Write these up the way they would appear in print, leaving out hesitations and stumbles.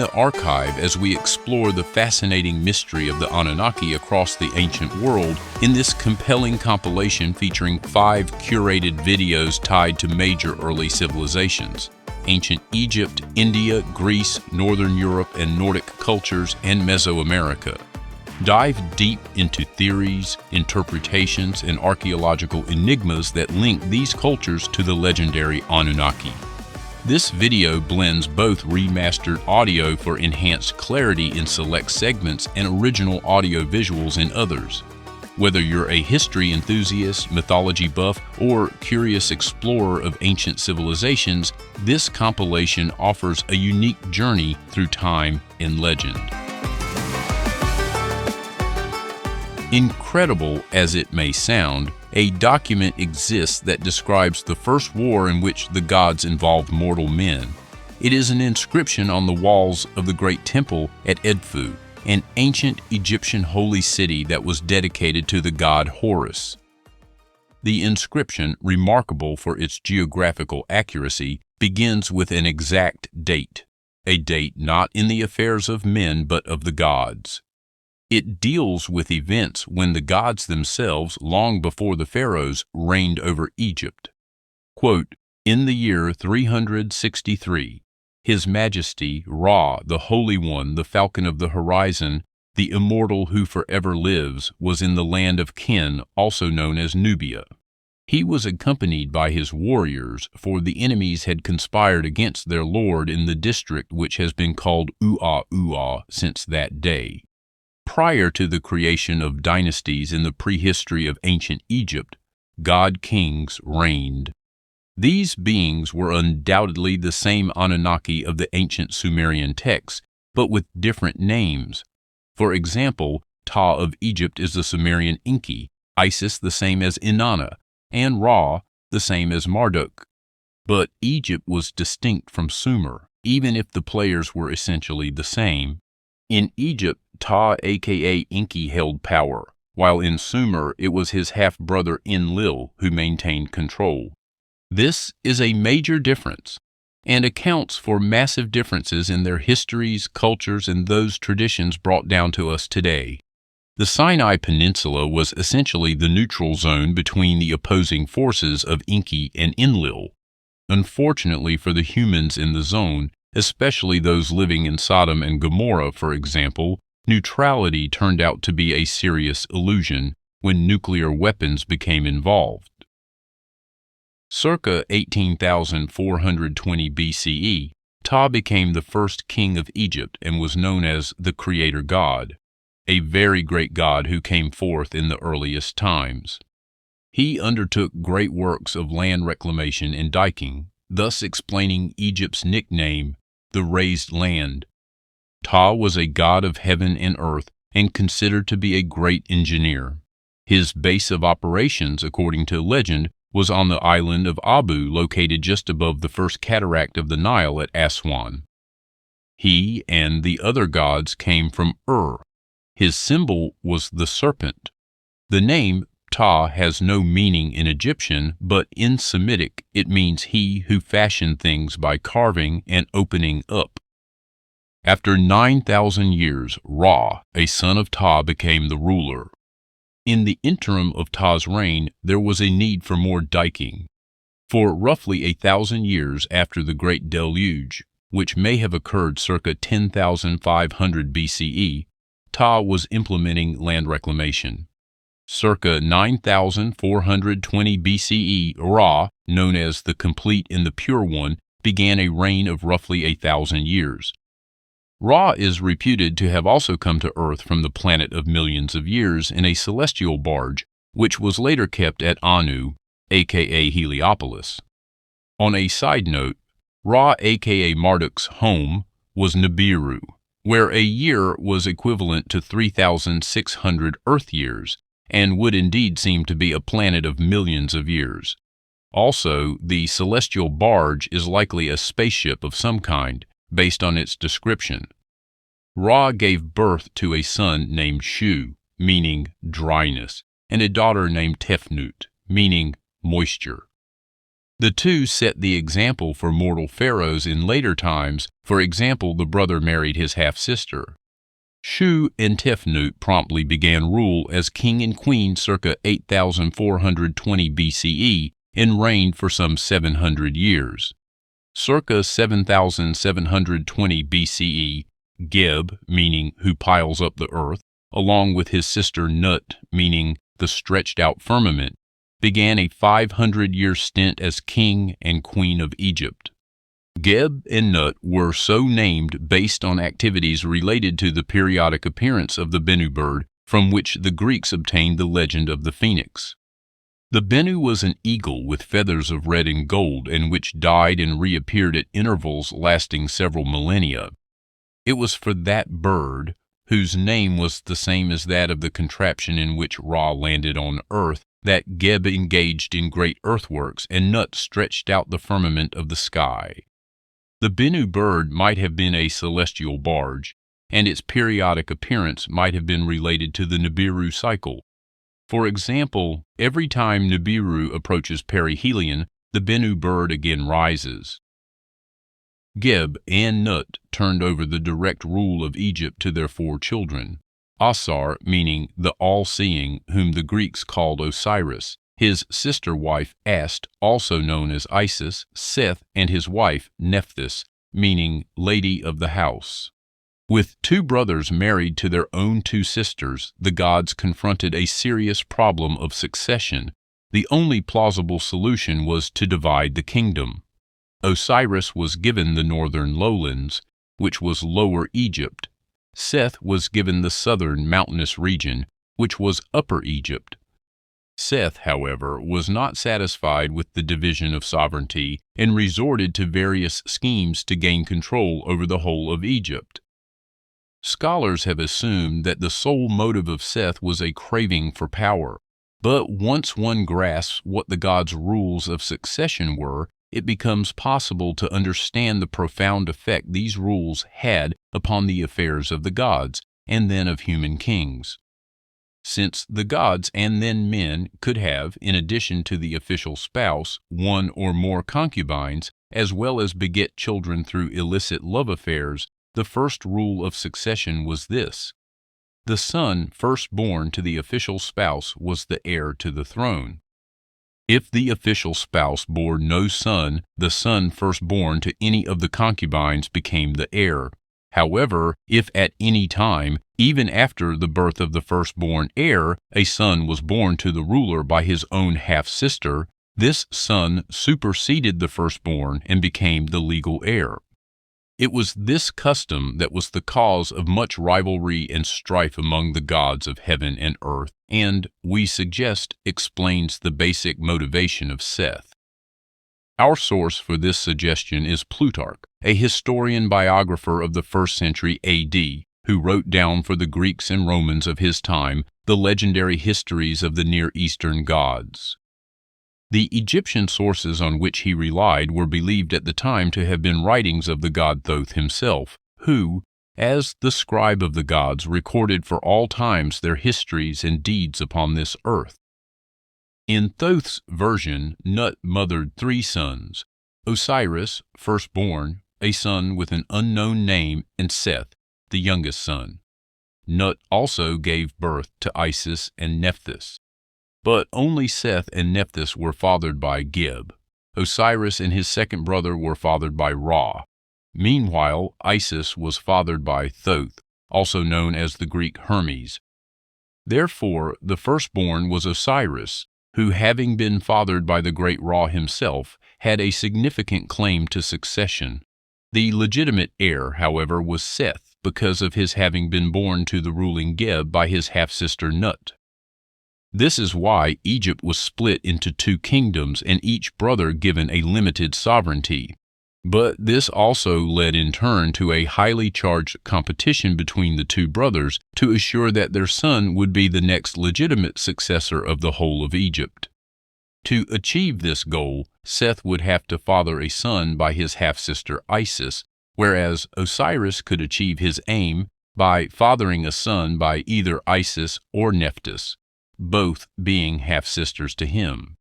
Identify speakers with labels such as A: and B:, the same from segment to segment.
A: the archive as we explore the fascinating mystery of the Anunnaki across the ancient world in this compelling compilation featuring 5 curated videos tied to major early civilizations: ancient Egypt, India, Greece, Northern Europe and Nordic cultures, and Mesoamerica. Dive deep into theories, interpretations, and archaeological enigmas that link these cultures to the legendary Anunnaki. This video blends both remastered audio for enhanced clarity in select segments and original audio visuals in others. Whether you're a history enthusiast, mythology buff, or curious explorer of ancient civilizations, this compilation offers a unique journey through time and legend. Incredible as it may sound, a document exists that describes the first war in which the gods involved mortal men. It is an inscription on the walls of the Great Temple at Edfu, an ancient Egyptian holy city that was dedicated to the god Horus. The inscription, remarkable for its geographical accuracy, begins with an exact date, a date not in the affairs of men but of the gods. It deals with events when the gods themselves, long before the pharaohs, reigned over Egypt. Quote, "In the year 363, His Majesty Ra, the Holy One, the Falcon of the Horizon, the immortal who forever lives, was in the land of Ken, also known as Nubia. He was accompanied by his warriors, for the enemies had conspired against their lord in the district which has been called Ua since that day. Prior to the creation of dynasties in the prehistory of ancient Egypt, god-kings reigned. These beings were undoubtedly the same Anunnaki of the ancient Sumerian texts, but with different names. For example, Ptah of Egypt is the Sumerian Enki, Isis the same as Inanna, and Ra the same as Marduk. But Egypt was distinct from Sumer, even if the players were essentially the same. In Egypt, Ptah aka Enki held power, while in Sumer it was his half-brother Enlil who maintained control. This is a major difference, and accounts for massive differences in their histories, cultures, and those traditions brought down to us today. The Sinai Peninsula was essentially the neutral zone between the opposing forces of Enki and Enlil. Unfortunately for the humans in the zone, especially those living in Sodom and Gomorrah, for example, neutrality turned out to be a serious illusion when nuclear weapons became involved. Circa 18,420 BCE, Ptah became the first king of Egypt and was known as the Creator God, a very great god who came forth in the earliest times. He undertook great works of land reclamation and diking, thus explaining Egypt's nickname, the raised land. Ptah was a god of heaven and earth and considered to be a great engineer. His base of operations, according to legend, was on the island of Abu, located just above the first cataract of the Nile at Aswan. He and the other gods came from His symbol was the serpent. The name Ptah has no meaning in Egyptian, but in Semitic it means he who fashioned things by carving and opening up. After 9,000 years, Ra, a son of Ptah, became the ruler. In the interim of Ptah's reign, there was a need for more diking. For roughly 1,000 years after the Great Deluge, which may have occurred circa 10,500 BCE, Ptah was implementing land reclamation. Circa 9,420 BCE, Ra, known as the Complete and the Pure One, began a reign of roughly 1,000 years. Ra is reputed to have also come to Earth from the planet of millions of years in a celestial barge, which was later kept at Anu, aka Heliopolis. On a side note, Ra aka Marduk's home was Nibiru, where a year was equivalent to 3,600 Earth years, and would indeed seem to be a planet of millions of years. Also, the celestial barge is likely a spaceship of some kind, based on its description. Ra gave birth to a son named Shu, meaning dryness, and a daughter named Tefnut, meaning moisture. The two set the example for mortal pharaohs in later times. For example, the brother married his half-sister. Shu and Tefnut promptly began rule as king and queen circa 8420 BCE and reigned for some 700 years. Circa 7720 BCE, Geb, meaning who piles up the earth, along with his sister Nut, meaning the stretched-out firmament, began a 500-year stint as king and queen of Egypt. Geb and Nut were so named based on activities related to the periodic appearance of the Bennu bird, from which the Greeks obtained the legend of the phoenix. The Bennu was an eagle with feathers of red and gold, and which died and reappeared at intervals lasting several millennia. It was for that bird, whose name was the same as that of the contraption in which Ra landed on earth, that Geb engaged in great earthworks, and Nut stretched out the firmament of the sky. The Bennu bird might have been a celestial barge, and its periodic appearance might have been related to the Nibiru cycle. For example, every time Nibiru approaches perihelion, the Bennu bird again rises. Geb and Nut turned over the direct rule of Egypt to their 4 children. Asar, meaning the all-seeing, whom the Greeks called Osiris, his sister wife Ast, also known as Isis, Seth, and his wife Nephthys, meaning lady of the house. With 2 brothers married to their own 2 sisters, the gods confronted a serious problem of succession. The only plausible solution was to divide the kingdom. Osiris was given the northern lowlands, which was Lower Egypt. Seth was given the southern mountainous region, which was Upper Egypt. Seth, however, was not satisfied with the division of sovereignty and resorted to various schemes to gain control over the whole of Egypt. Scholars have assumed that the sole motive of Seth was a craving for power, but once one grasps what the gods' rules of succession were, it becomes possible to understand the profound effect these rules had upon the affairs of the gods and then of human kings. Since the gods and then men could have, in addition to the official spouse, 1 or more concubines, as well as beget children through illicit love affairs, the first rule of succession was this: the son first born to the official spouse was the heir to the throne. If the official spouse bore no son, the son first born to any of the concubines became the heir. However, if at any time, even after the birth of the firstborn heir, a son was born to the ruler by his own half-sister, this son superseded the firstborn and became the legal heir. It was this custom that was the cause of much rivalry and strife among the gods of heaven and earth, and, we suggest, explains the basic motivation of Seth. Our source for this suggestion is Plutarch, a historian biographer of the 1st century A.D., who wrote down for the Greeks and Romans of his time the legendary histories of the Near Eastern gods. The Egyptian sources on which he relied were believed at the time to have been writings of the god Thoth himself, who, as the scribe of the gods, recorded for all times their histories and deeds upon this earth. In Thoth's version, Nut mothered 3 sons: Osiris, firstborn, a son with an unknown name, and Seth, the youngest son. Nut also gave birth to Isis and Nephthys. But only Seth and Nephthys were fathered by Geb. Osiris and his second brother were fathered by Ra. Meanwhile, Isis was fathered by Thoth, also known as the Greek Hermes. Therefore, the firstborn was Osiris, who, having been fathered by the great Ra himself, had a significant claim to succession. The legitimate heir, however, was Seth, because of his having been born to the ruling Geb by his half-sister Nut. This is why Egypt was split into 2 kingdoms and each brother given a limited sovereignty. But this also led in turn to a highly charged competition between the 2 brothers to assure that their son would be the next legitimate successor of the whole of Egypt. To achieve this goal, Seth would have to father a son by his half-sister Isis, whereas Osiris could achieve his aim by fathering a son by either Isis or Nephthys, both being half-sisters to him.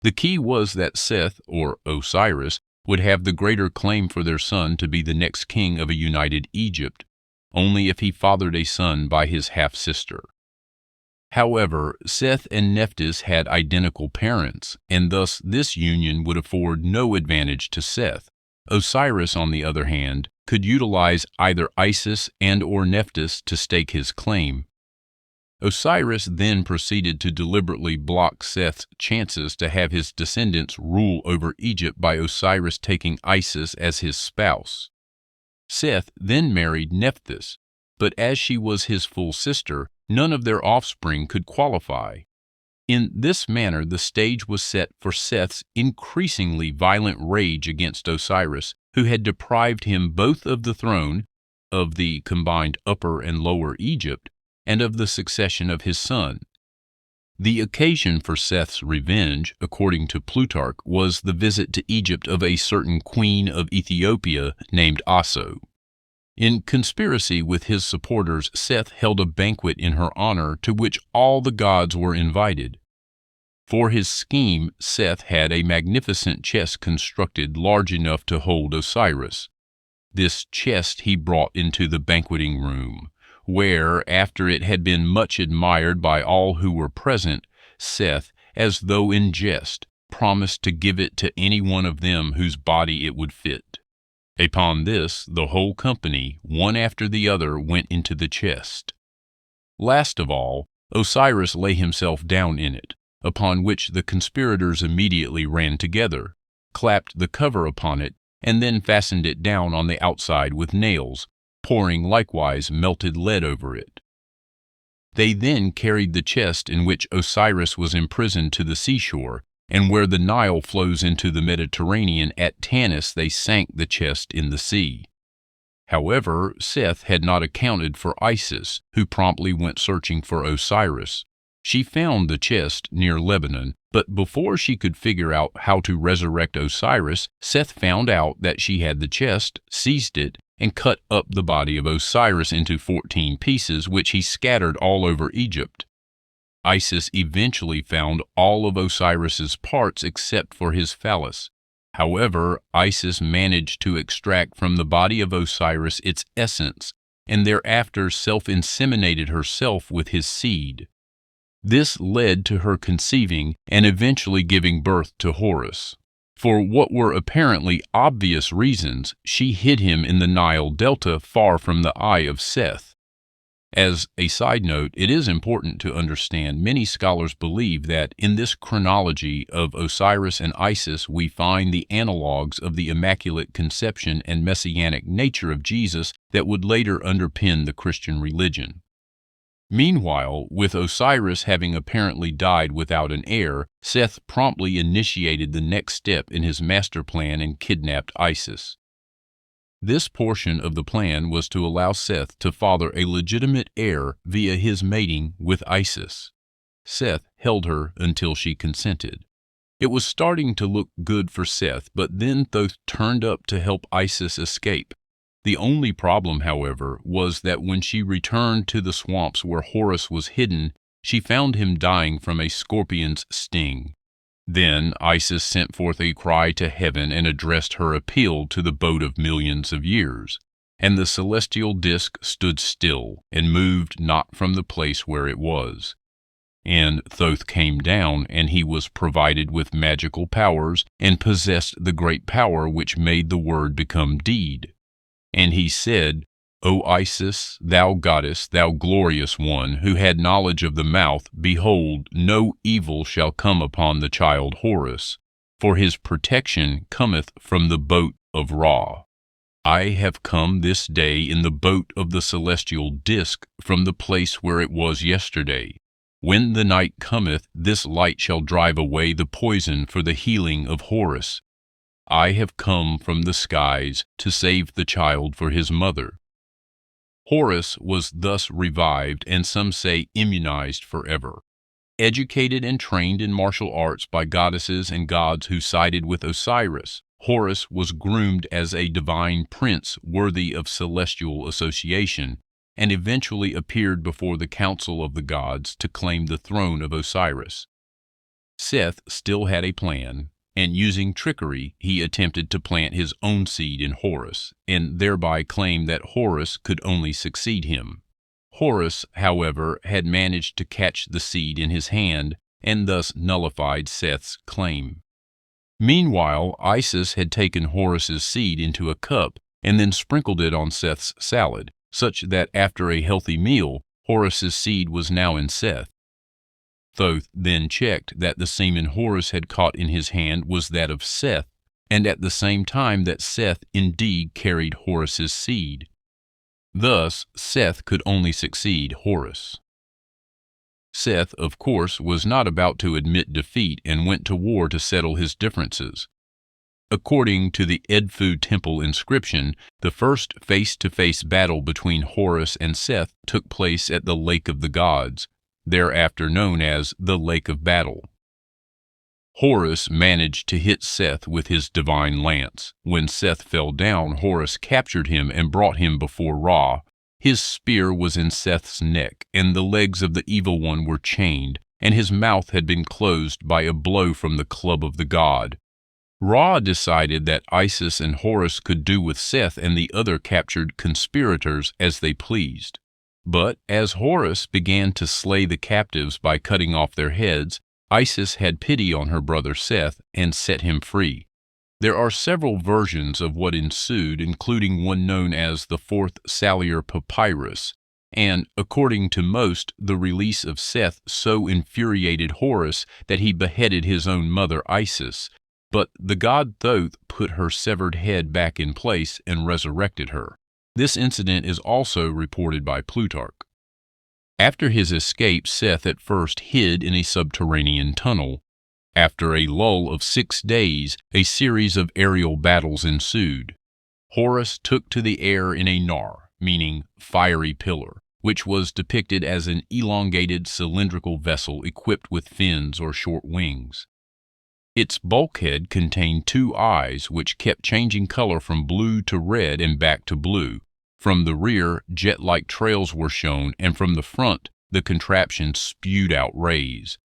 A: The key was that Seth, or Osiris, would have the greater claim for their son to be the next king of a united Egypt, only if he fathered a son by his half-sister. However, Seth and Nephthys had identical parents, and thus this union would afford no advantage to Seth. Osiris, on the other hand, could utilize either Isis and/or Nephthys to stake his claim. Osiris then proceeded to deliberately block Seth's chances to have his descendants rule over Egypt by Osiris taking Isis as his spouse. Seth then married Nephthys, but as she was his full sister, none of their offspring could qualify. In this manner, the stage was set for Seth's increasingly violent rage against Osiris, who had deprived him both of the throne, of the combined Upper and Lower Egypt, and of the succession of his son. The occasion for Seth's revenge, according to Plutarch, was the visit to Egypt of a certain queen of Ethiopia named Aso. In conspiracy with his supporters, Seth held a banquet in her honor to which all the gods were invited. For his scheme, Seth had a magnificent chest constructed large enough to hold Osiris. This chest he brought into the banqueting room, where, after it had been much admired by all who were present, Seth, as though in jest, promised to give it to any one of them whose body it would fit. Upon this, the whole company, one after the other, went into the chest. Last of all, Osiris lay himself down in it, upon which the conspirators immediately ran together, clapped the cover upon it, and then fastened it down on the outside with nails, pouring likewise melted lead over it. They then carried the chest in which Osiris was imprisoned to the seashore, and where the Nile flows into the Mediterranean, at Tanis they sank the chest in the sea. However, Seth had not accounted for Isis, who promptly went searching for Osiris. She found the chest near Lebanon, but before she could figure out how to resurrect Osiris, Seth found out that she had the chest, seized it, and cut up the body of Osiris into 14 pieces, which he scattered all over Egypt. Isis eventually found all of Osiris's parts except for his phallus. However, Isis managed to extract from the body of Osiris its essence, and thereafter self-inseminated herself with his seed. This led to her conceiving and eventually giving birth to Horus. For what were apparently obvious reasons, she hid him in the Nile Delta far from the eye of Seth. As a side note, it is important to understand many scholars believe that in this chronology of Osiris and Isis we find the analogues of the Immaculate Conception and messianic nature of Jesus that would later underpin the Christian religion. Meanwhile, with Osiris having apparently died without an heir, Seth promptly initiated the next step in his master plan and kidnapped Isis. This portion of the plan was to allow Seth to father a legitimate heir via his mating with Isis. Seth held her until she consented. It was starting to look good for Seth, but then Thoth turned up to help Isis escape. The only problem, however, was that when she returned to the swamps where Horus was hidden, she found him dying from a scorpion's sting. Then Isis sent forth a cry to heaven and addressed her appeal to the boat of millions of years. And the celestial disk stood still and moved not from the place where it was. And Thoth came down, and he was provided with magical powers and possessed the great power which made the word become deed. And he said, O Isis, thou goddess, thou glorious one, who had knowledge of the mouth, behold, no evil shall come upon the child Horus, for his protection cometh from the boat of Ra. I have come this day in the boat of the celestial disk from the place where it was yesterday. When the night cometh, this light shall drive away the poison for the healing of Horus. I have come from the skies to save the child for his mother. Horus was thus revived and some say immunized forever. Educated and trained in martial arts by goddesses and gods who sided with Osiris, Horus was groomed as a divine prince worthy of celestial association, and eventually appeared before the council of the gods to claim the throne of Osiris. Seth still had a plan, and using trickery, he attempted to plant his own seed in Horus, and thereby claim that Horus could only succeed him. Horus, however, had managed to catch the seed in his hand, and thus nullified Seth's claim. Meanwhile, Isis had taken Horus's seed into a cup and then sprinkled it on Seth's salad, such that after a healthy meal, Horus's seed was now in Seth. Thoth then checked that the semen Horus had caught in his hand was that of Seth, and at the same time that Seth indeed carried Horus's seed. Thus, Seth could only succeed Horus. Seth, of course, was not about to admit defeat and went to war to settle his differences. According to the Edfu temple inscription, the first face-to-face battle between Horus and Seth took place at the Lake of the Gods, thereafter known as the Lake of Battle. Horus managed to hit Seth with his divine lance. When Seth fell down, Horus captured him and brought him before Ra. His spear was in Seth's neck, and the legs of the evil one were chained, and his mouth had been closed by a blow from the club of the god. Ra decided that Isis and Horus could do with Seth and the other captured conspirators as they pleased. But as Horus began to slay the captives by cutting off their heads, Isis had pity on her brother Seth and set him free. There are several versions of what ensued, including one known as the Fourth Salier Papyrus, and, according to most, the release of Seth so infuriated Horus that he beheaded his own mother Isis, but the god Thoth put her severed head back in place and resurrected her. This incident is also reported by Plutarch. After his escape, Seth at first hid in a subterranean tunnel. After a lull of 6 days, a series of aerial battles ensued. Horus took to the air in a nar, meaning fiery pillar, which was depicted as an elongated cylindrical vessel equipped with fins or short wings. Its bulkhead contained 2 eyes which kept changing color from blue to red and back to blue. From the rear, jet-like trails were shown, and from the front, the contraption spewed out rays.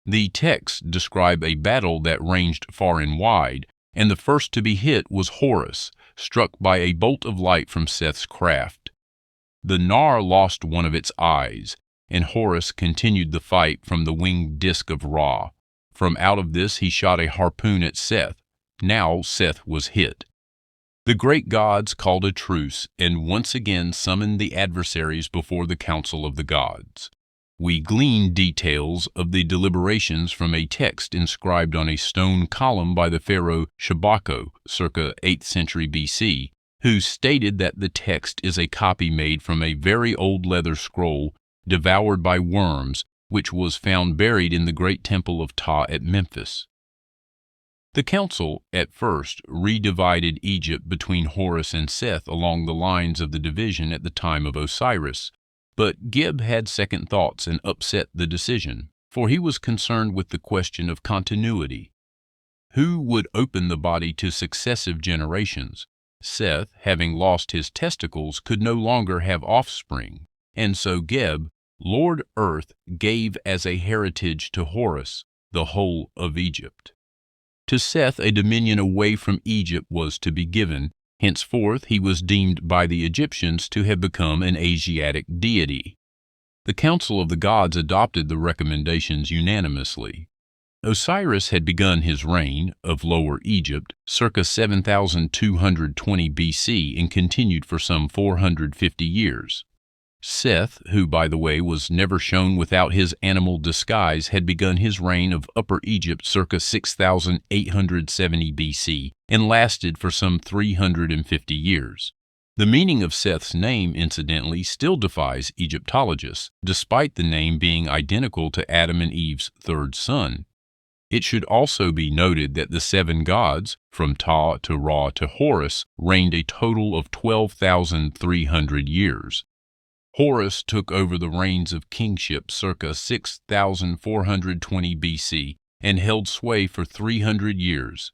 A: The texts describe a battle that ranged far and wide, and the first to be hit was Horus, struck by a bolt of light from Seth's craft. The Nar lost one of its eyes, and Horus continued the fight from the winged disk of Ra. From out of this he shot a harpoon at Seth. Now Seth was hit. The great gods called a truce and once again summoned the adversaries before the council of the gods. We glean details of the deliberations from a text inscribed on a stone column by the pharaoh Shabako, circa 8th century BC, who stated that the text is a copy made from a very old leather scroll devoured by worms, which was found buried in the great temple of Ptah at Memphis. The council, at first, redivided Egypt between Horus and Seth along the lines of the division at the time of Osiris, but Geb had second thoughts and upset the decision, for he was concerned with the question of continuity. Who would open the body to successive generations? Seth, having lost his testicles, could no longer have offspring, and so Geb, Lord Earth, gave as a heritage to Horus the whole of Egypt. To Seth a dominion away from Egypt was to be given. Henceforth he was deemed by the Egyptians to have become an Asiatic deity. The council of the gods adopted the recommendations unanimously. Osiris had begun his reign of Lower Egypt circa 7220 BC and continued for some 450 years. Seth, who by the way was never shown without his animal disguise, had begun his reign of Upper Egypt circa 6870 BC and lasted for some 350 years. The meaning of Seth's name, incidentally, still defies Egyptologists, despite the name being identical to Adam and Eve's third son. It should also be noted that the 7 gods, from Ptah to Ra to Horus, reigned a total of 12,300 years. Horus took over the reins of kingship circa 6420 BC and held sway for 300 years.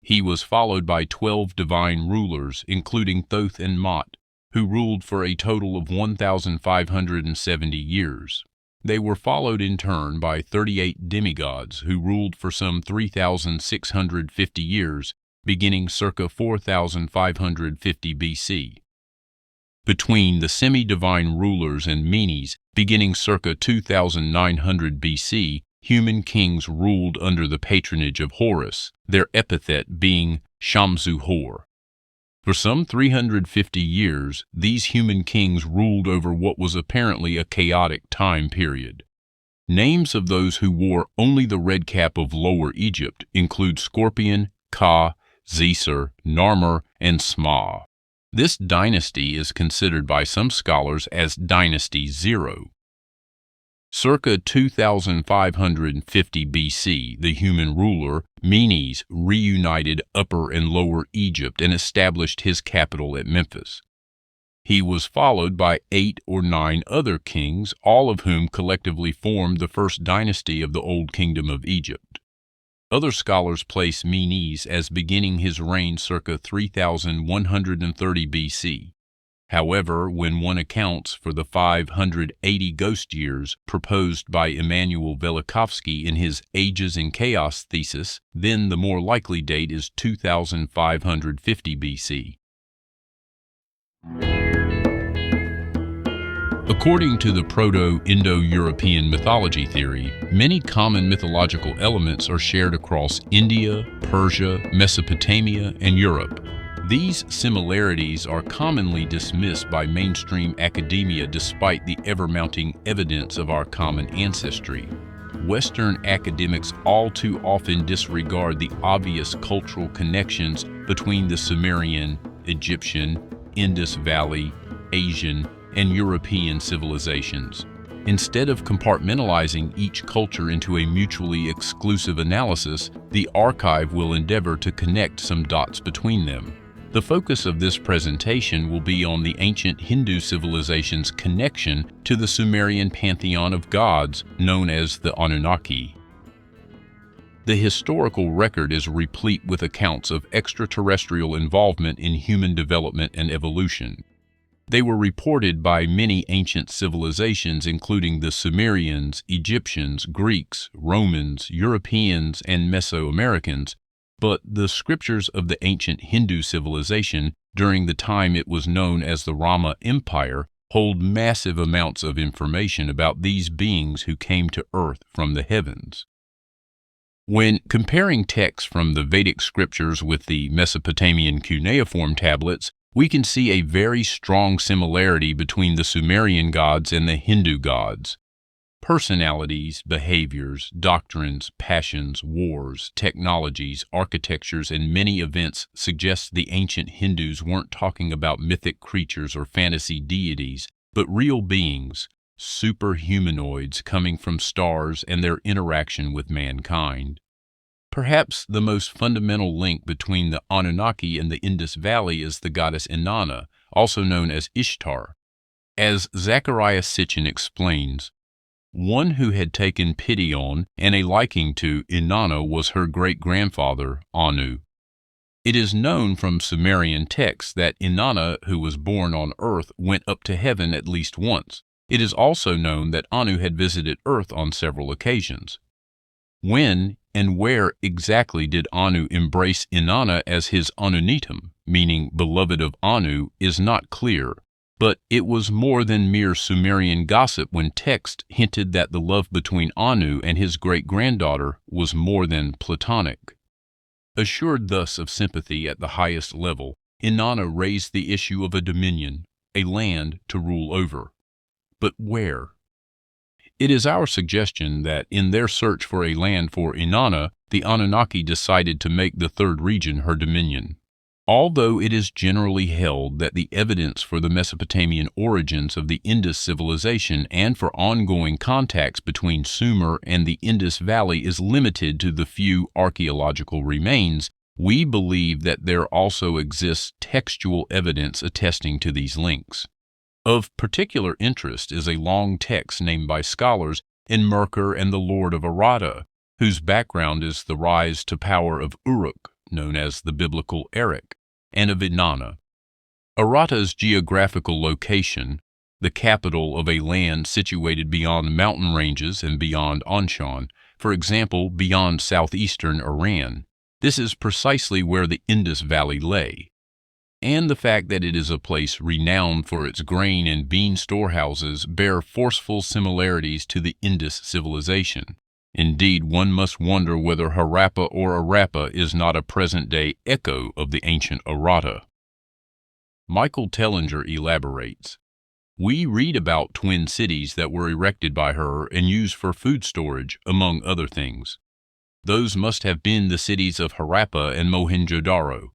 A: He was followed by 12 divine rulers, including Thoth and Mot, who ruled for a total of 1,570 years. They were followed in turn by 38 demigods who ruled for some 3,650 years, beginning circa 4,550 BC. Between the semi-divine rulers and menes, beginning circa 2,900 BC, human kings ruled under the patronage of Horus, their epithet being Shamsu-Hor. For some 350 years, these human kings ruled over what was apparently a chaotic time period. Names of those who wore only the red cap of Lower Egypt include Scorpion, Ka, Zisar, Narmer, and Sma. This dynasty is considered by some scholars as Dynasty 0. Circa 2550 BC, the human ruler, Menes, reunited Upper and Lower Egypt and established his capital at Memphis. He was followed by 8 or 9 other kings, all of whom collectively formed the first dynasty of the Old Kingdom of Egypt. Other scholars place Menes as beginning his reign circa 3130 BC. However, when one accounts for the 580 ghost years proposed by Immanuel Velikovsky in his Ages in Chaos thesis, then the more likely date is 2550 BC. According to the Proto-Indo-European mythology theory, many common mythological elements are shared across India, Persia, Mesopotamia, and Europe. These similarities are commonly dismissed by mainstream academia despite the ever-mounting evidence of our common ancestry. Western academics all too often disregard the obvious cultural connections between the Sumerian, Egyptian, Indus Valley, Asian, and European civilizations. Instead of compartmentalizing each culture into a mutually exclusive analysis, the archive will endeavor to connect some dots between them. The focus of this presentation will be on the ancient Hindu civilization's connection to the Sumerian pantheon of gods known as the Anunnaki. The historical record is replete with accounts of extraterrestrial involvement in human development and evolution. They were reported by many ancient civilizations including the Sumerians, Egyptians, Greeks, Romans, Europeans, and Mesoamericans, but the scriptures of the ancient Hindu civilization during the time it was known as the Rama Empire hold massive amounts of information about these beings who came to earth from the heavens. When comparing texts from the Vedic scriptures with the Mesopotamian cuneiform tablets, we can see a very strong similarity between the Sumerian gods and the Hindu gods. Personalities, behaviors, doctrines, passions, wars, technologies, architectures, and many events suggest the ancient Hindus weren't talking about mythic creatures or fantasy deities, but real beings, superhumanoids coming from stars and their interaction with mankind. Perhaps the most fundamental link between the Anunnaki and the Indus Valley is the goddess Inanna, also known as Ishtar. As Zechariah Sitchin explains, one who had taken pity on and a liking to Inanna was her great-grandfather, Anu. It is known from Sumerian texts that Inanna, who was born on earth, went up to heaven at least once. It is also known that Anu had visited earth on several occasions. When and where exactly did Anu embrace Inanna as his Anunitam, meaning beloved of Anu, is not clear, but it was more than mere Sumerian gossip when text hinted that the love between Anu and his great-granddaughter was more than platonic. Assured thus of sympathy at the highest level, Inanna raised the issue of a dominion, a land to rule over. But where? It is our suggestion that in their search for a land for Inanna, the Anunnaki decided to make the third region her dominion. Although it is generally held that the evidence for the Mesopotamian origins of the Indus civilization and for ongoing contacts between Sumer and the Indus Valley is limited to the few archaeological remains, we believe that there also exists textual evidence attesting to these links. Of particular interest is a long text named by scholars in Merkur and the Lord of Aratta, whose background is the rise to power of Uruk, known as the biblical Erech, and of Inanna. Aratta's geographical location, the capital of a land situated beyond mountain ranges and beyond Anshan, for example, beyond southeastern Iran. This is precisely where the Indus Valley lay. And the fact that it is a place renowned for its grain and bean storehouses bear forceful similarities to the Indus civilization. Indeed, one must wonder whether Harappa or Arappa is not a present-day echo of the ancient Aratta. Michael Tellinger elaborates, "We read about twin cities that were erected by her and used for food storage, among other things. Those must have been the cities of Harappa and Mohenjo-daro.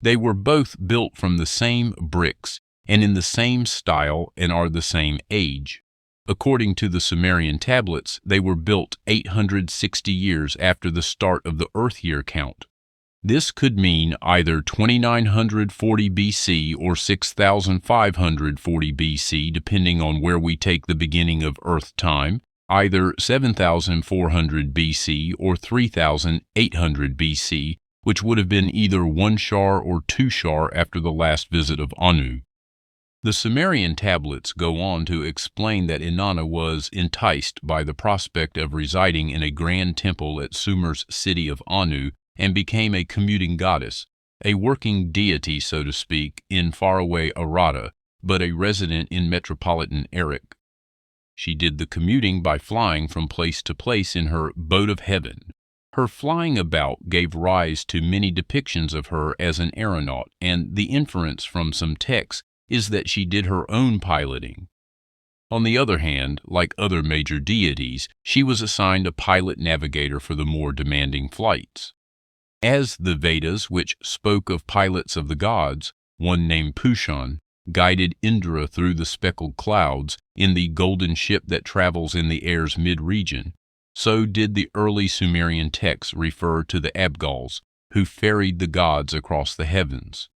A: They were both built from the same bricks and in the same style and are the same age. According to the Sumerian tablets, they were built 860 years after the start of the Earth year count. This could mean either 2940 BC or 6540 BC, depending on where we take the beginning of Earth time, either 7400 BC or 3800 BC, which would have been either 1 Shar or 2 Shar after the last visit of Anu. The Sumerian tablets go on to explain that Inanna was enticed by the prospect of residing in a grand temple at Sumer's city of Anu and became a commuting goddess, a working deity, so to speak, in faraway Aratta, but a resident in metropolitan Erech. She did the commuting by flying from place to place in her boat of heaven. Her flying about gave rise to many depictions of her as an aeronaut, and the inference from some texts is that she did her own piloting. On the other hand, like other major deities, she was assigned a pilot-navigator for the more demanding flights. As the Vedas, which spoke of pilots of the gods, one named Pushan, guided Indra through the speckled clouds in the golden ship that travels in the air's mid-region, so did the early Sumerian texts refer to the Abgals, who ferried the gods across the heavens.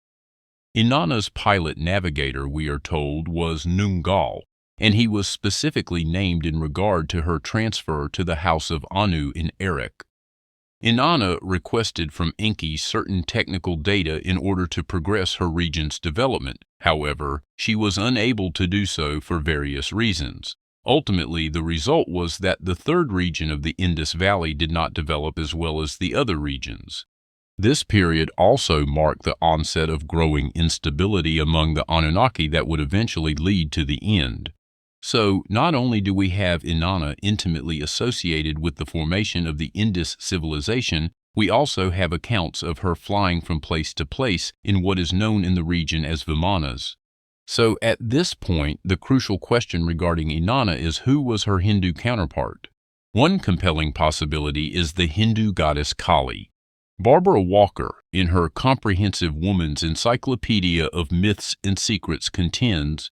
A: Inanna's pilot-navigator, we are told, was Nungal, and he was specifically named in regard to her transfer to the house of Anu in Erech. Inanna requested from Enki certain technical data in order to progress her region's development. However, she was unable to do so for various reasons. Ultimately, the result was that the third region of the Indus Valley did not develop as well as the other regions. This period also marked the onset of growing instability among the Anunnaki that would eventually lead to the end. So, not only do we have Inanna intimately associated with the formation of the Indus civilization, we also have accounts of her flying from place to place in what is known in the region as Vimanas. So, at this point, the crucial question regarding Inanna is who was her Hindu counterpart? One compelling possibility is the Hindu goddess Kali. Barbara Walker, in her comprehensive Woman's Encyclopedia of Myths and Secrets, contends,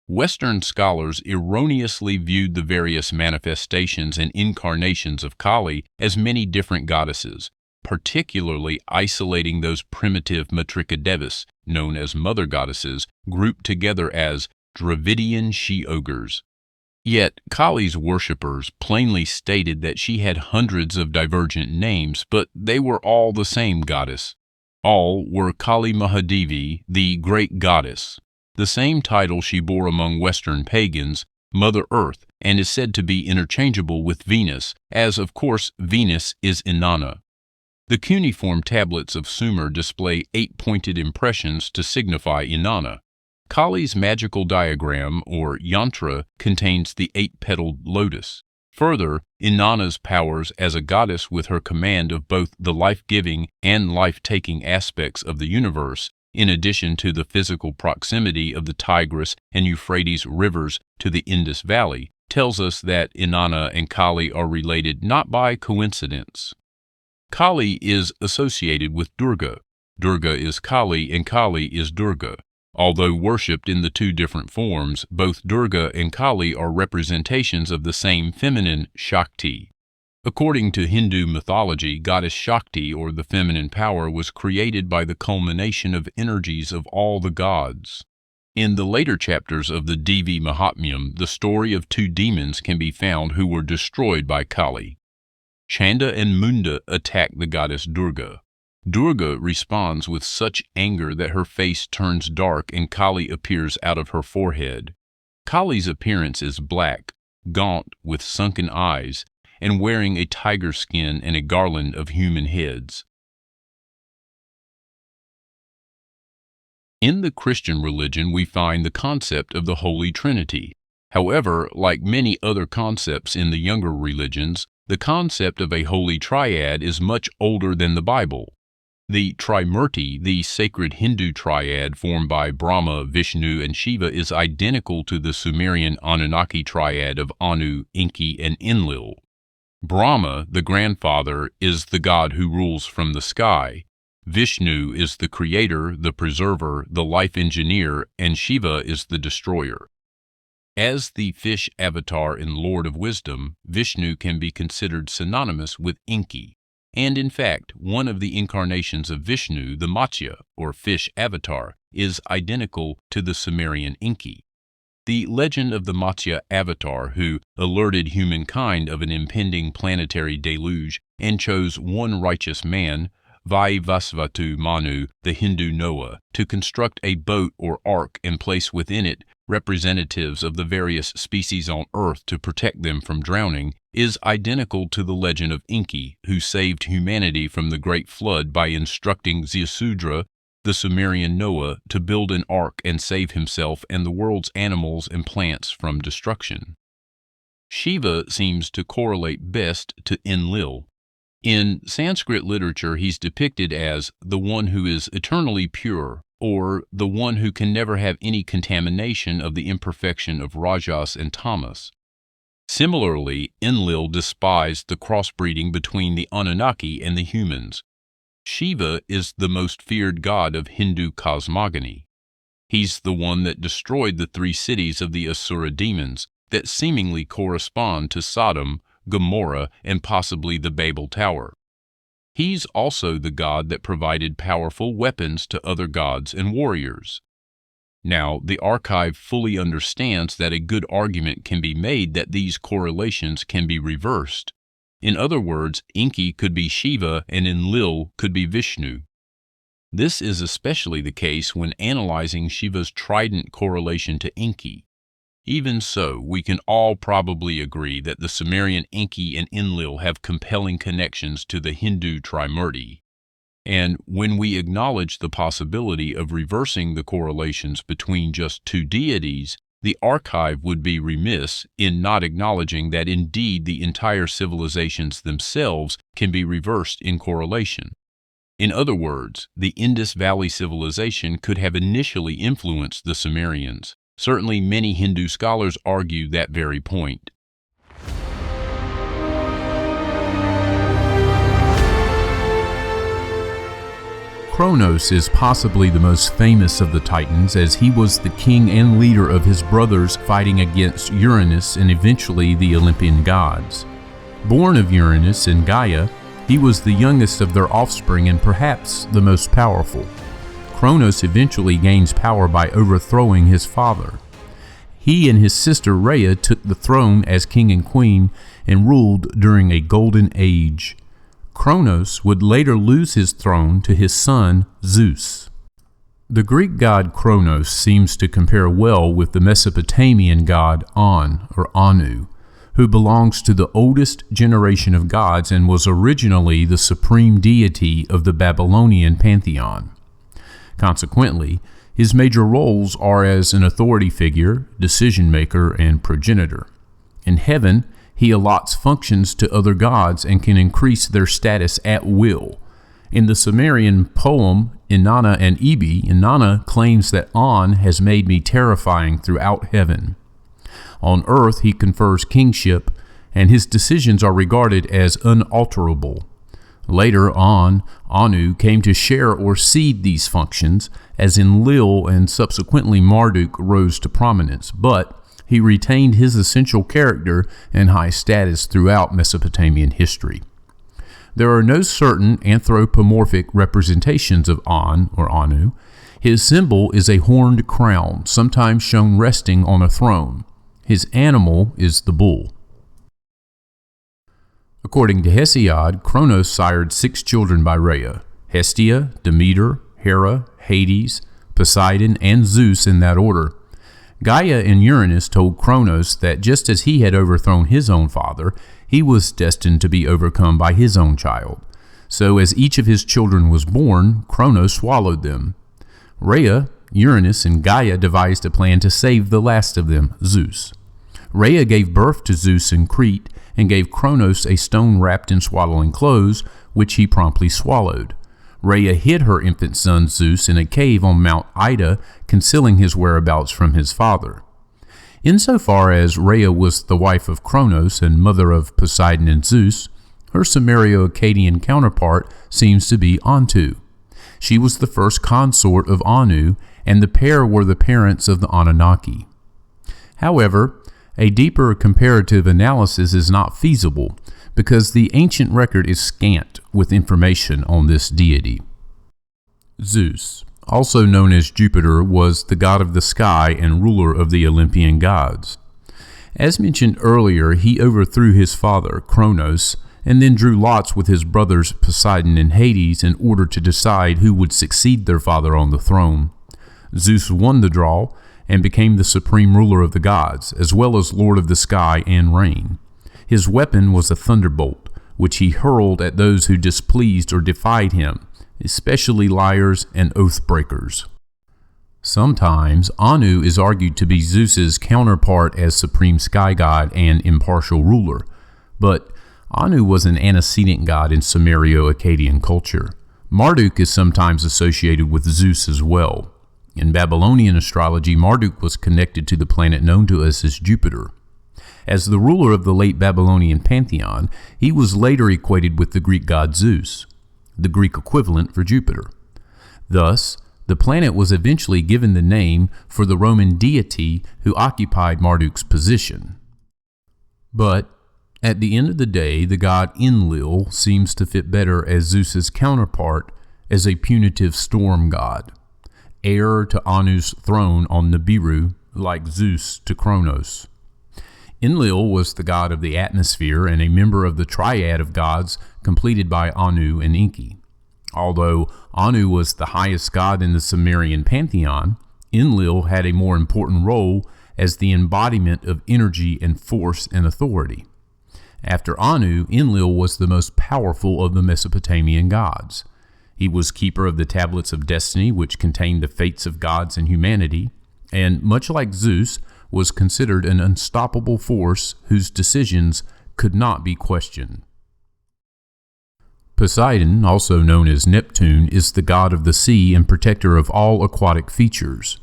A: Western scholars erroneously viewed the various manifestations and incarnations of Kali as many different goddesses, particularly isolating those primitive Matrika Devis, known as mother goddesses, grouped together as Dravidian she-ogres. Yet Kali's worshippers plainly stated that she had hundreds of divergent names, but they were all the same goddess. All were Kali Mahadevi, the great goddess, the same title she bore among Western pagans, Mother Earth, and is said to be interchangeable with Venus, as of course Venus is Inanna. The cuneiform tablets of Sumer display 8-pointed impressions to signify Inanna. Kali's magical diagram, or yantra, contains the 8-petaled lotus. Further, Inanna's powers as a goddess with her command of both the life-giving and life-taking aspects of the universe, in addition to the physical proximity of the Tigris and Euphrates rivers to the Indus Valley, tells us that Inanna and Kali are related not by coincidence. Kali is associated with Durga. Durga is Kali and Kali is Durga. Although worshipped in the two different forms, both Durga and Kali are representations of the same feminine Shakti. According to Hindu mythology, goddess Shakti, or the feminine power, was created by the culmination of energies of all the gods. In the later chapters of the Devi Mahatmyam, the story of two demons can be found who were destroyed by Kali. Chanda and Munda attack the goddess Durga. Durga responds with such anger that her face turns dark and Kali appears out of her forehead. Kali's appearance is black, gaunt with sunken eyes, and wearing a tiger skin and a garland of human heads. In the Christian religion, we find the concept of the Holy Trinity. However, like many other concepts in the younger religions, the concept of a holy triad is much older than the Bible. The Trimurti, the sacred Hindu triad formed by Brahma, Vishnu, and Shiva, is identical to the Sumerian Anunnaki triad of Anu, Enki, and Enlil. Brahma, the grandfather, is the god who rules from the sky. Vishnu is the creator, the preserver, the life engineer, and Shiva is the destroyer. As the fish avatar in Lord of Wisdom, Vishnu can be considered synonymous with Enki, and in fact, one of the incarnations of Vishnu, the Matsya, or fish avatar, is identical to the Sumerian Enki. The legend of the Matsya avatar who alerted humankind of an impending planetary deluge and chose one righteous man, Vaivasvatu Manu, the Hindu Noah, to construct a boat or ark and place within it representatives of the various species on Earth to protect them from drowning, is identical to the legend of Enki, who saved humanity from the Great Flood by instructing Ziusudra, the Sumerian Noah, to build an ark and save himself and the world's animals and plants from destruction. Shiva seems to correlate best to Enlil. In Sanskrit literature, he's depicted as the one who is eternally pure, or the one who can never have any contamination of the imperfection of Rajas and Tamas. Similarly, Enlil despised the crossbreeding between the Anunnaki and the humans. Shiva is the most feared god of Hindu cosmogony. He's the one that destroyed the 3 cities of the Asura demons that seemingly correspond to Sodom, Gomorrah, and possibly the Babel Tower. He's also the god that provided powerful weapons to other gods and warriors. Now, the archive fully understands that a good argument can be made that these correlations can be reversed. In other words, Enki could be Shiva and Enlil could be Vishnu. This is especially the case when analyzing Shiva's trident correlation to Enki. Even so, we can all probably agree that the Sumerian Enki and Enlil have compelling connections to the Hindu Trimurti. And when we acknowledge the possibility of reversing the correlations between just 2 deities, the archive would be remiss in not acknowledging that indeed the entire civilizations themselves can be reversed in correlation. In other words, the Indus Valley civilization could have initially influenced the Sumerians. Certainly many Hindu scholars argue that very point. Kronos is possibly the most famous of the Titans, as he was the king and leader of his brothers fighting against Uranus and eventually the Olympian gods. Born of Uranus and Gaia, he was the youngest of their offspring and perhaps the most powerful. Kronos eventually gains power by overthrowing his father. He and his sister Rhea took the throne as king and queen and ruled during a golden age. Kronos would later lose his throne to his son Zeus. The Greek god Kronos seems to compare well with the Mesopotamian god An or Anu, who belongs to the oldest generation of gods and was originally the supreme deity of the Babylonian pantheon. Consequently, his major roles are as an authority figure, decision maker, and progenitor. In heaven, he allots functions to other gods and can increase their status at will. In the Sumerian poem Inanna and Ibi, Inanna claims that An has made me terrifying throughout heaven. On earth, he confers kingship, and his decisions are regarded as unalterable. Later on, Anu came to share or cede these functions, as Enlil and subsequently Marduk rose to prominence, but he retained his essential character and high status throughout Mesopotamian history. There are no certain anthropomorphic representations of An or Anu. His symbol is a horned crown, sometimes shown resting on a throne. His animal is the bull. According to Hesiod, Kronos sired 6 children by Rhea: Hestia, Demeter, Hera, Hades, Poseidon, and Zeus in that order. Gaia and Uranus told Kronos that just as he had overthrown his own father, he was destined to be overcome by his own child. So as each of his children was born, Kronos swallowed them. Rhea, Uranus, and Gaia devised a plan to save the last of them, Zeus. Rhea gave birth to Zeus in Crete and gave Kronos a stone wrapped in swaddling clothes, which he promptly swallowed. Rhea hid her infant son Zeus in a cave on Mount Ida, concealing his whereabouts from his father. Insofar as Rhea was the wife of Kronos and mother of Poseidon and Zeus, her Sumero-Akkadian counterpart seems to be Antu. She was the first consort of Anu, and the pair were the parents of the Anunnaki. However, a deeper comparative analysis is not feasible, because the ancient record is scant with information on this deity. Zeus, also known as Jupiter, was the god of the sky and ruler of the Olympian gods. As mentioned earlier, he overthrew his father, Kronos, and then drew lots with his brothers Poseidon and Hades in order to decide who would succeed their father on the throne. Zeus won the draw and became the supreme ruler of the gods, as well as lord of the sky and rain. His weapon was a thunderbolt, which he hurled at those who displeased or defied him, especially liars and oath breakers. Sometimes Anu is argued to be Zeus's counterpart as supreme sky god and impartial ruler, but Anu was an antecedent god in Sumero-Akkadian culture. Marduk is sometimes associated with Zeus as well. In Babylonian astrology, Marduk was connected to the planet known to us as Jupiter. As the ruler of the late Babylonian pantheon, he was later equated with the Greek god Zeus, the Greek equivalent for Jupiter. Thus, the planet was eventually given the name for the Roman deity who occupied Marduk's position. But at the end of the day, the god Enlil seems to fit better as Zeus's counterpart as a punitive storm god, heir to Anu's throne on Nibiru, like Zeus to Kronos. Enlil was the god of the atmosphere and a member of the triad of gods completed by Anu and Enki. Although Anu was the highest god in the Sumerian pantheon, Enlil had a more important role as the embodiment of energy and force and authority. After Anu, Enlil was the most powerful of the Mesopotamian gods. He was keeper of the tablets of destiny, which contained the fates of gods and humanity, and much like Zeus, was considered an unstoppable force whose decisions could not be questioned. Poseidon, also known as Neptune, is the god of the sea and protector of all aquatic features.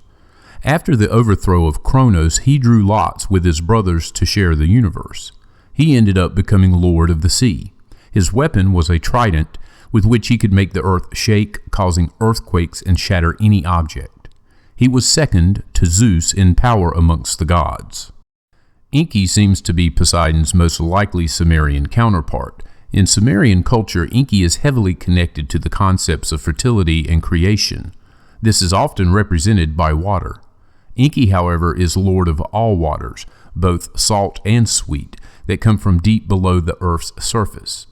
A: After the overthrow of Kronos, he drew lots with his brothers to share the universe. He ended up becoming lord of the sea. His weapon was a trident with which he could make the earth shake, causing earthquakes and shatter any object. He was second to Zeus in power amongst the gods. Enki seems to be Poseidon's most likely Sumerian counterpart. In Sumerian culture, Enki is heavily connected to the concepts of fertility and creation. This is often represented by water. Enki, however, is lord of all waters, both salt and sweet, that come from deep below the earth's surface.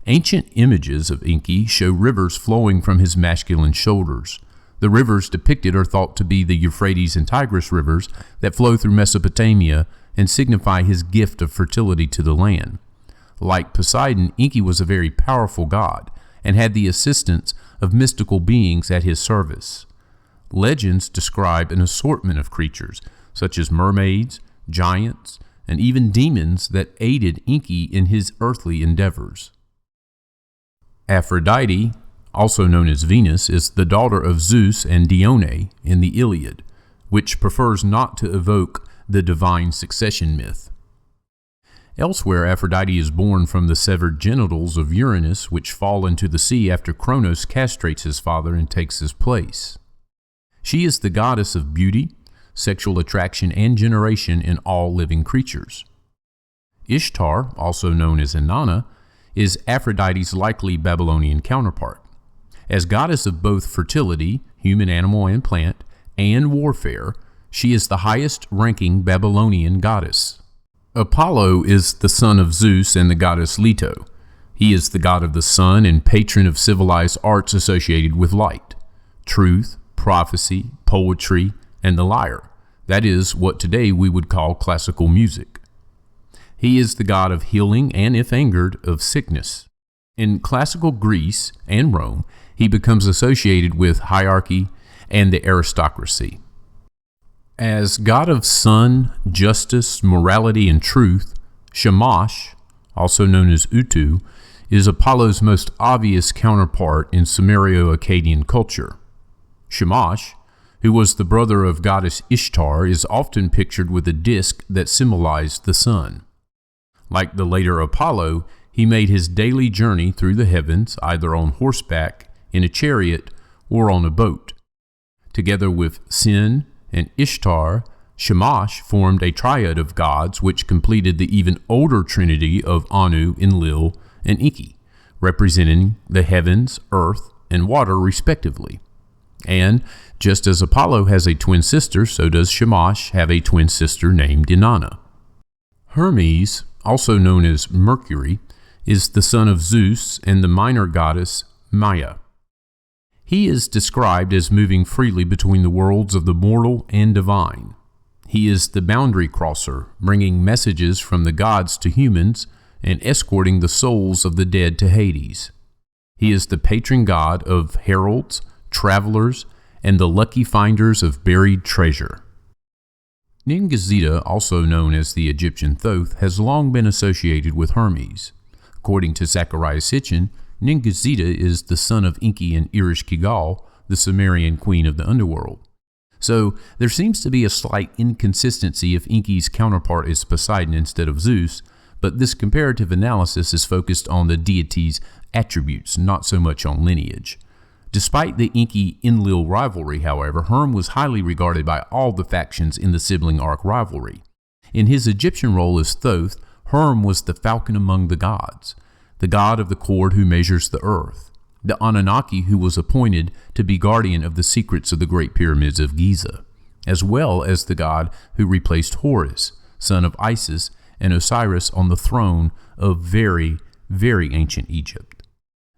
A: Ancient images of Enki show rivers flowing from his masculine shoulders. The rivers depicted are thought to be the Euphrates and Tigris rivers that flow through Mesopotamia and signify his gift of fertility to the land. Like Poseidon, Enki was a very powerful god and had the assistance of mystical beings at his service. Legends describe an assortment of creatures, such as mermaids, giants, and even demons that aided Enki in his earthly endeavors. Aphrodite, also known as Venus, is the daughter of Zeus and Dione in the Iliad, which prefers not to evoke the divine succession myth. Elsewhere, Aphrodite is born from the severed genitals of Uranus, which fall into the sea after Kronos castrates his father and takes his place. She is the goddess of beauty, sexual attraction, and generation in all living creatures. Ishtar, also known as Inanna, is Aphrodite's likely Babylonian counterpart. As goddess of both fertility, human, animal, and plant, and warfare, she is the highest-ranking Babylonian goddess. Apollo is the son of Zeus and the goddess Leto. He is the god of the sun and patron of civilized arts associated with light, truth, prophecy, poetry, and the lyre. That is what today we would call classical music. He is the god of healing and, if angered, of sickness. In classical Greece and Rome, he becomes associated with hierarchy and the aristocracy. As god of sun, justice, morality, and truth, Shamash, also known as Utu, is Apollo's most obvious counterpart in Sumerio-Akkadian culture. Shamash, who was the brother of goddess Ishtar, is often pictured with a disk that symbolized the sun. Like the later Apollo, he made his daily journey through the heavens either on horseback, in a chariot, or on a boat. Together with Sin and Ishtar, Shamash formed a triad of gods which completed the even older trinity of Anu, Enlil, and Enki, representing the heavens, earth, and water respectively. And just as Apollo has a twin sister, so does Shamash have a twin sister named Inanna. Hermes, also known as Mercury, is the son of Zeus and the minor goddess Maia. He is described as moving freely between the worlds of the mortal and divine. He is the boundary crosser, bringing messages from the gods to humans and escorting the souls of the dead to Hades. He is the patron god of heralds, travelers, and the lucky finders of buried treasure. Ningizida, also known as the Egyptian Thoth, has long been associated with Hermes. According to Zechariah Sitchin, Ningizida is the son of Enki and Ereshkigal, the Sumerian queen of the underworld. So there seems to be a slight inconsistency if Enki's counterpart is Poseidon instead of Zeus, but this comparative analysis is focused on the deity's attributes, not so much on lineage. Despite the Enki-Enlil rivalry, however, Herm was highly regarded by all the factions in the sibling arc rivalry. In his Egyptian role as Thoth, Herm was the falcon among the gods, the god of the cord who measures the earth, the Anunnaki who was appointed to be guardian of the secrets of the Great Pyramids of Giza, as well as the god who replaced Horus, son of Isis, and Osiris on the throne of very, very ancient Egypt.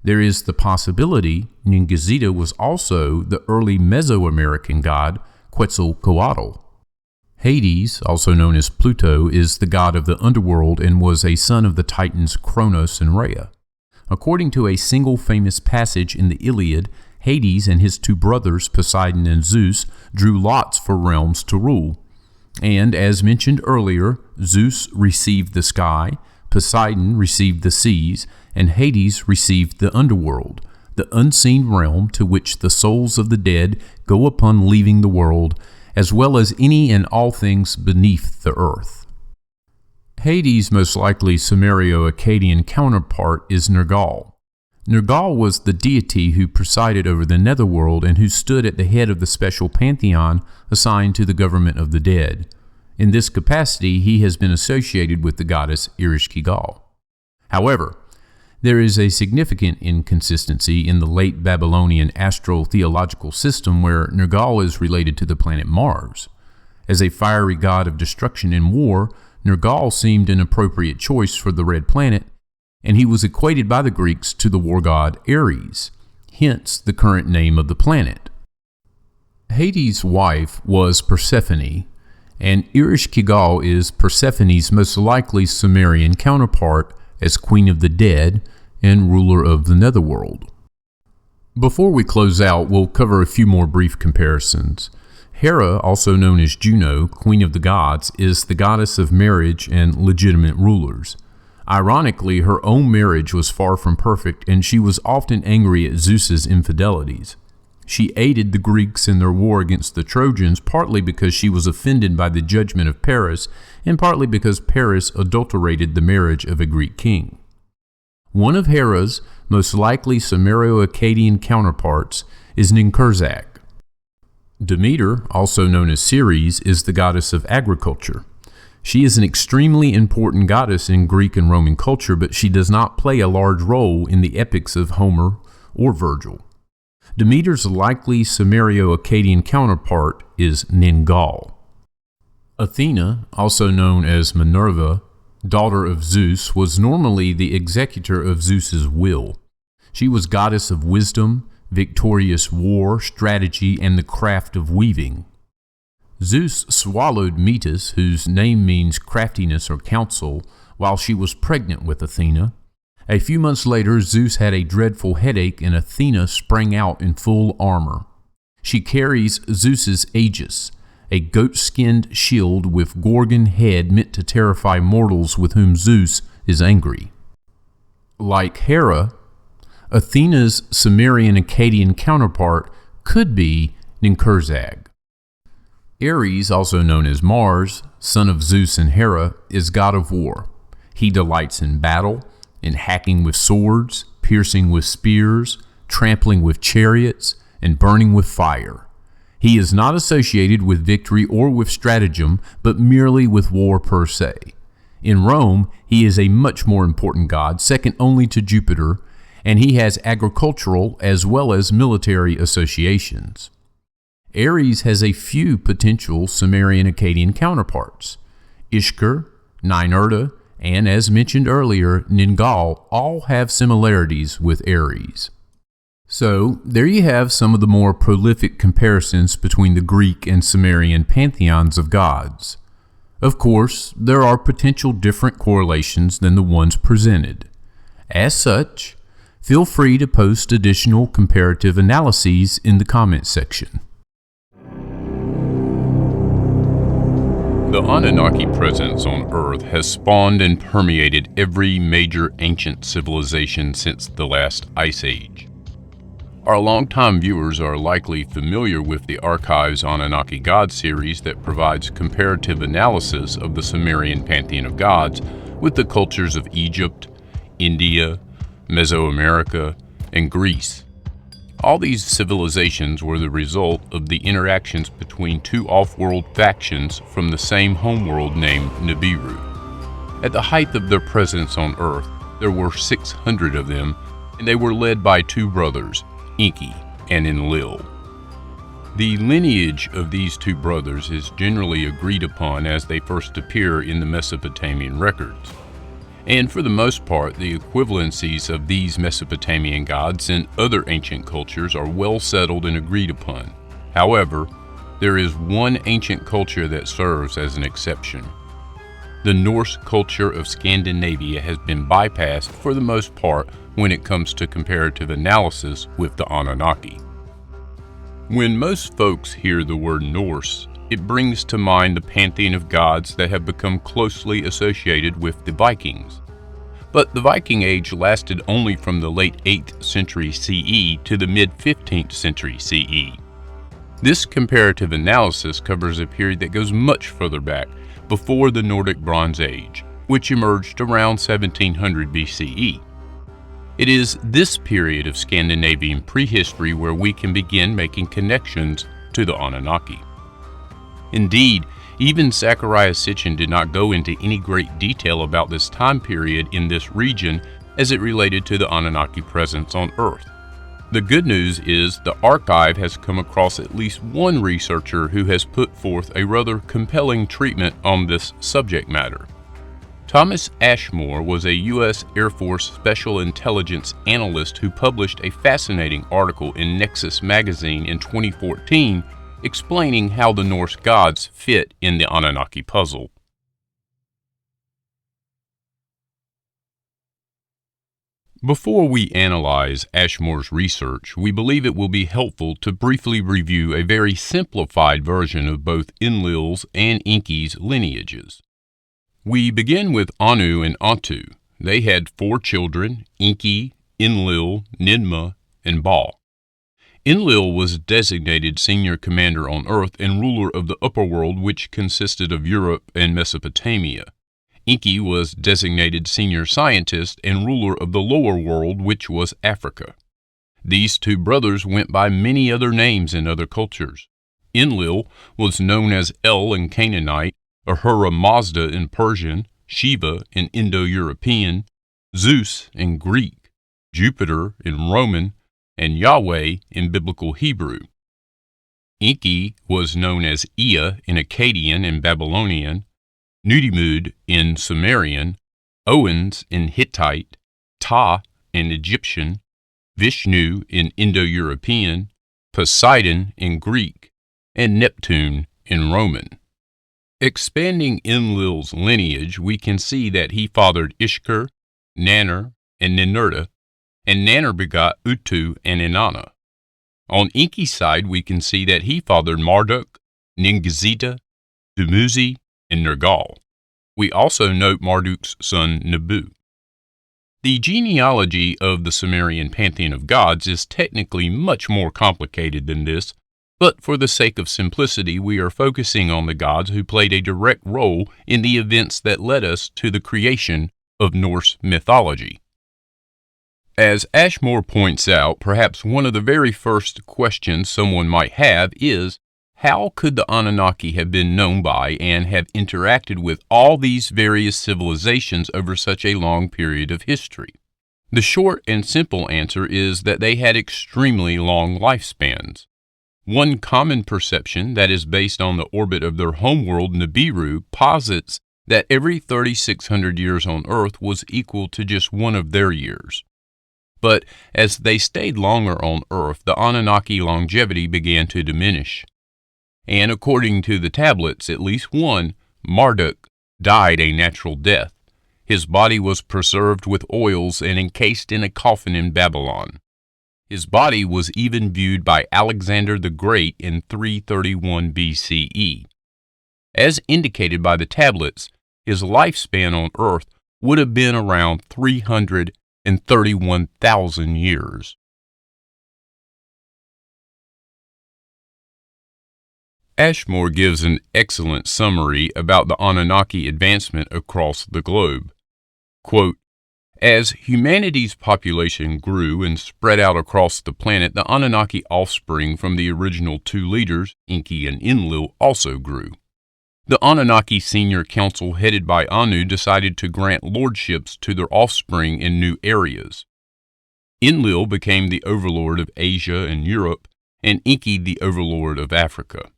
A: There is the possibility Ningizida was also the early Mesoamerican god Quetzalcoatl. Hades, also known as Pluto, is the god of the underworld and was a son of the titans Kronos and Rhea. According to a single famous passage in the Iliad, Hades and his two brothers, Poseidon and Zeus, drew lots for realms to rule. And as mentioned earlier, Zeus received the sky, Poseidon received the seas, and Hades received the underworld, the unseen realm to which the souls of the dead go upon leaving the world, as well as any and all things beneath the earth. Hades' most likely Sumerio-Akkadian counterpart is Nergal. Nergal was the deity who presided over the netherworld and who stood at the head of the special pantheon assigned to the government of the dead. In this capacity, he has been associated with the goddess Ereshkigal. However, there is a significant inconsistency in the late Babylonian astro-theological system where Nergal is related to the planet Mars. As a fiery god of destruction and war, Nergal seemed an appropriate choice for the red planet, and he was equated by the Greeks to the war god Ares, hence the current name of the planet. Hades' wife was Persephone, and Ereshkigal is Persephone's most likely Sumerian counterpart as Queen of the Dead and ruler of the Netherworld. Before we close out, we'll cover a few more brief comparisons. Hera, also known as Juno, Queen of the Gods, is the goddess of marriage and legitimate rulers. Ironically, her own marriage was far from perfect, and she was often angry at Zeus's infidelities. She aided the Greeks in their war against the Trojans, partly because she was offended by the judgment of Paris, and partly because Paris adulterated the marriage of a Greek king. One of Hera's most likely Sumerio-Akkadian counterparts is Ninkurzak. Demeter, also known as Ceres, is the goddess of agriculture. She is an extremely important goddess in Greek and Roman culture, but she does not play a large role in the epics of Homer or Virgil. Demeter's likely Sumerio-Akkadian counterpart is Ningal. Athena, also known as Minerva, daughter of Zeus, was normally the executor of Zeus's will. She was goddess of wisdom, victorious war, strategy, and the craft of weaving.
B: Zeus swallowed Metis, whose name means craftiness or counsel, while she was pregnant with Athena. A few months later, Zeus had a dreadful headache and Athena sprang out in full armor. She carries Zeus's Aegis, a goat-skinned shield with Gorgon head meant to terrify mortals with whom Zeus is angry. Like Hera, Athena's Sumerian Akkadian counterpart could be Ninkurzag. Ares, also known as Mars, son of Zeus and Hera, is god of war. He delights in battle, in hacking with swords, piercing with spears, trampling with chariots, and burning with fire. He is not associated with victory or with stratagem, but merely with war per se. In Rome, he is a much more important god, second only to Jupiter, and he has agricultural as well as military associations. Ares has a few potential Sumerian Akkadian counterparts. Ishkur, Ninurta, and as mentioned earlier, Ningal all have similarities with Ares. So, there you have some of the more prolific comparisons between the Greek and Sumerian pantheons of gods. Of course, there are potential different correlations than the ones presented. As such, feel free to post additional comparative analyses in the comments section.
A: The Anunnaki presence on Earth has spawned and permeated every major ancient civilization since the last Ice Age. Our longtime viewers are likely familiar with the Archives Anunnaki Gods series that provides comparative analysis of the Sumerian pantheon of gods with the cultures of Egypt, India, Meso America, and Greece. All these civilizations were the result of the interactions between two off-world factions from the same homeworld named Nibiru. At the height of their presence on Earth, there were 600 of them, and they were led by two brothers, Enki and Enlil. The lineage of these two brothers is generally agreed upon as they first appear in the Mesopotamian records. And for the most part, the equivalencies of these Mesopotamian gods in other ancient cultures are well settled and agreed upon. However, there is one ancient culture that serves as an exception. The Norse culture of Scandinavia has been bypassed for the most part when it comes to comparative analysis with the Anunnaki. When most folks hear the word Norse, it brings to mind the pantheon of gods that have become closely associated with the Vikings. But the Viking Age lasted only from the late 8th century CE to the mid-15th century CE. This comparative analysis covers a period that goes much further back, before the Nordic Bronze Age, which emerged around 1700 BCE. It is this period of Scandinavian prehistory where we can begin making connections to the Anunnaki. Indeed, even Zecharia Sitchin did not go into any great detail about this time period in this region as it related to the Anunnaki presence on Earth. The good news is the archive has come across at least one researcher who has put forth a rather compelling treatment on this subject matter. Thomas Ashmore was a U.S. Air Force Special Intelligence analyst who published a fascinating article in Nexus magazine in 2014 explaining how the Norse gods fit in the Anunnaki puzzle. Before we analyze Ashmore's research, we believe it will be helpful to briefly review a very simplified version of both Enlil's and Enki's lineages. We begin with Anu and Antu. They had 4 children, Enki, Enlil, Ninmah, and Ba. Enlil was designated senior commander on Earth and ruler of the upper world, which consisted of Europe and Mesopotamia. Enki was designated senior scientist and ruler of the lower world, which was Africa. These two brothers went by many other names in other cultures. Enlil was known as El in Canaanite, Ahura Mazda in Persian, Shiva in Indo-European, Zeus in Greek, Jupiter in Roman, and Yahweh in Biblical Hebrew. Enki was known as Ea in Akkadian and Babylonian, Nudimmud in Sumerian, Owens in Hittite, Ta in Egyptian, Vishnu in Indo-European, Poseidon in Greek, and Neptune in Roman. Expanding Enlil's lineage, we can see that he fathered Ishkur, Nannar, and Ninurta, and Nannar begot Utu and Inanna. On Enki's side, we can see that he fathered Marduk, Ningizida, Dumuzi, and Nergal. We also note Marduk's son Nabu. The genealogy of the Sumerian pantheon of gods is technically much more complicated than this, but for the sake of simplicity, we are focusing on the gods who played a direct role in the events that led us to the creation of Norse mythology. As Ashmore points out, perhaps one of the very first questions someone might have is, how could the Anunnaki have been known by and have interacted with all these various civilizations over such a long period of history? The short and simple answer is that they had extremely long lifespans. One common perception that is based on the orbit of their homeworld Nibiru posits that every 3,600 years on Earth was equal to just one of their years. But as they stayed longer on Earth, the Anunnaki longevity began to diminish. And according to the tablets, at least one, Marduk, died a natural death. His body was preserved with oils and encased in a coffin in Babylon. His body was even viewed by Alexander the Great in 331 BCE. As indicated by the tablets, his lifespan on Earth would have been around 331,000 years. Ashmore gives an excellent summary about the Anunnaki advancement across the globe. Quote, as humanity's population grew and spread out across the planet, the Anunnaki offspring from the original two leaders, Enki and Enlil, also grew. The Anunnaki Senior Council headed by Anu decided to grant lordships to their offspring in new areas. Enlil became the overlord of Asia and Europe, and Enki the overlord of Africa.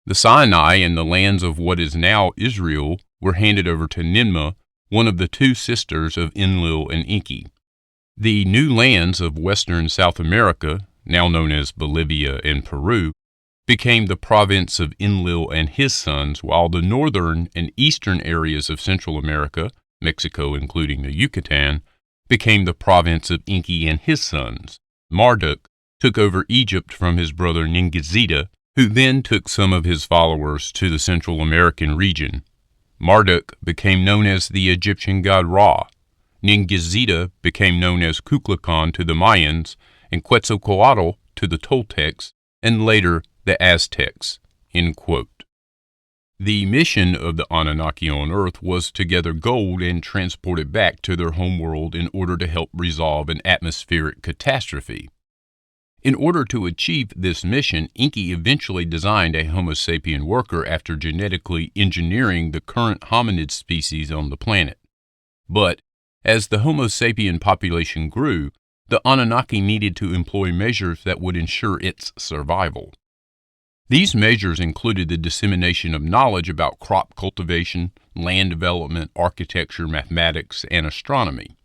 A: The Sinai and the lands of what is now Israel were handed over to Ninmah, one of the two sisters of Enlil and Enki. The new lands of western South America, now known as Bolivia and Peru, became the province of Enlil and his sons, while the northern and eastern areas of Central America, Mexico including the Yucatan, became the province of Enki and his sons. Marduk took over Egypt from his brother Ningizida, who then took some of his followers to the Central American region. Marduk became known as the Egyptian god Ra. Ningizida became known as Kukulkan to the Mayans, and Quetzalcoatl to the Toltecs, and later the Aztecs. End quote. The mission of the Anunnaki on Earth was to gather gold and transport it back to their homeworld in order to help resolve an atmospheric catastrophe. In order to achieve this mission, Enki eventually designed a Homo sapien worker after genetically engineering the current hominid species on the planet. But as the Homo sapien population grew, the Anunnaki needed to employ measures that would ensure its survival. These measures included the dissemination of knowledge about crop cultivation, land development, architecture, mathematics, and astronomy.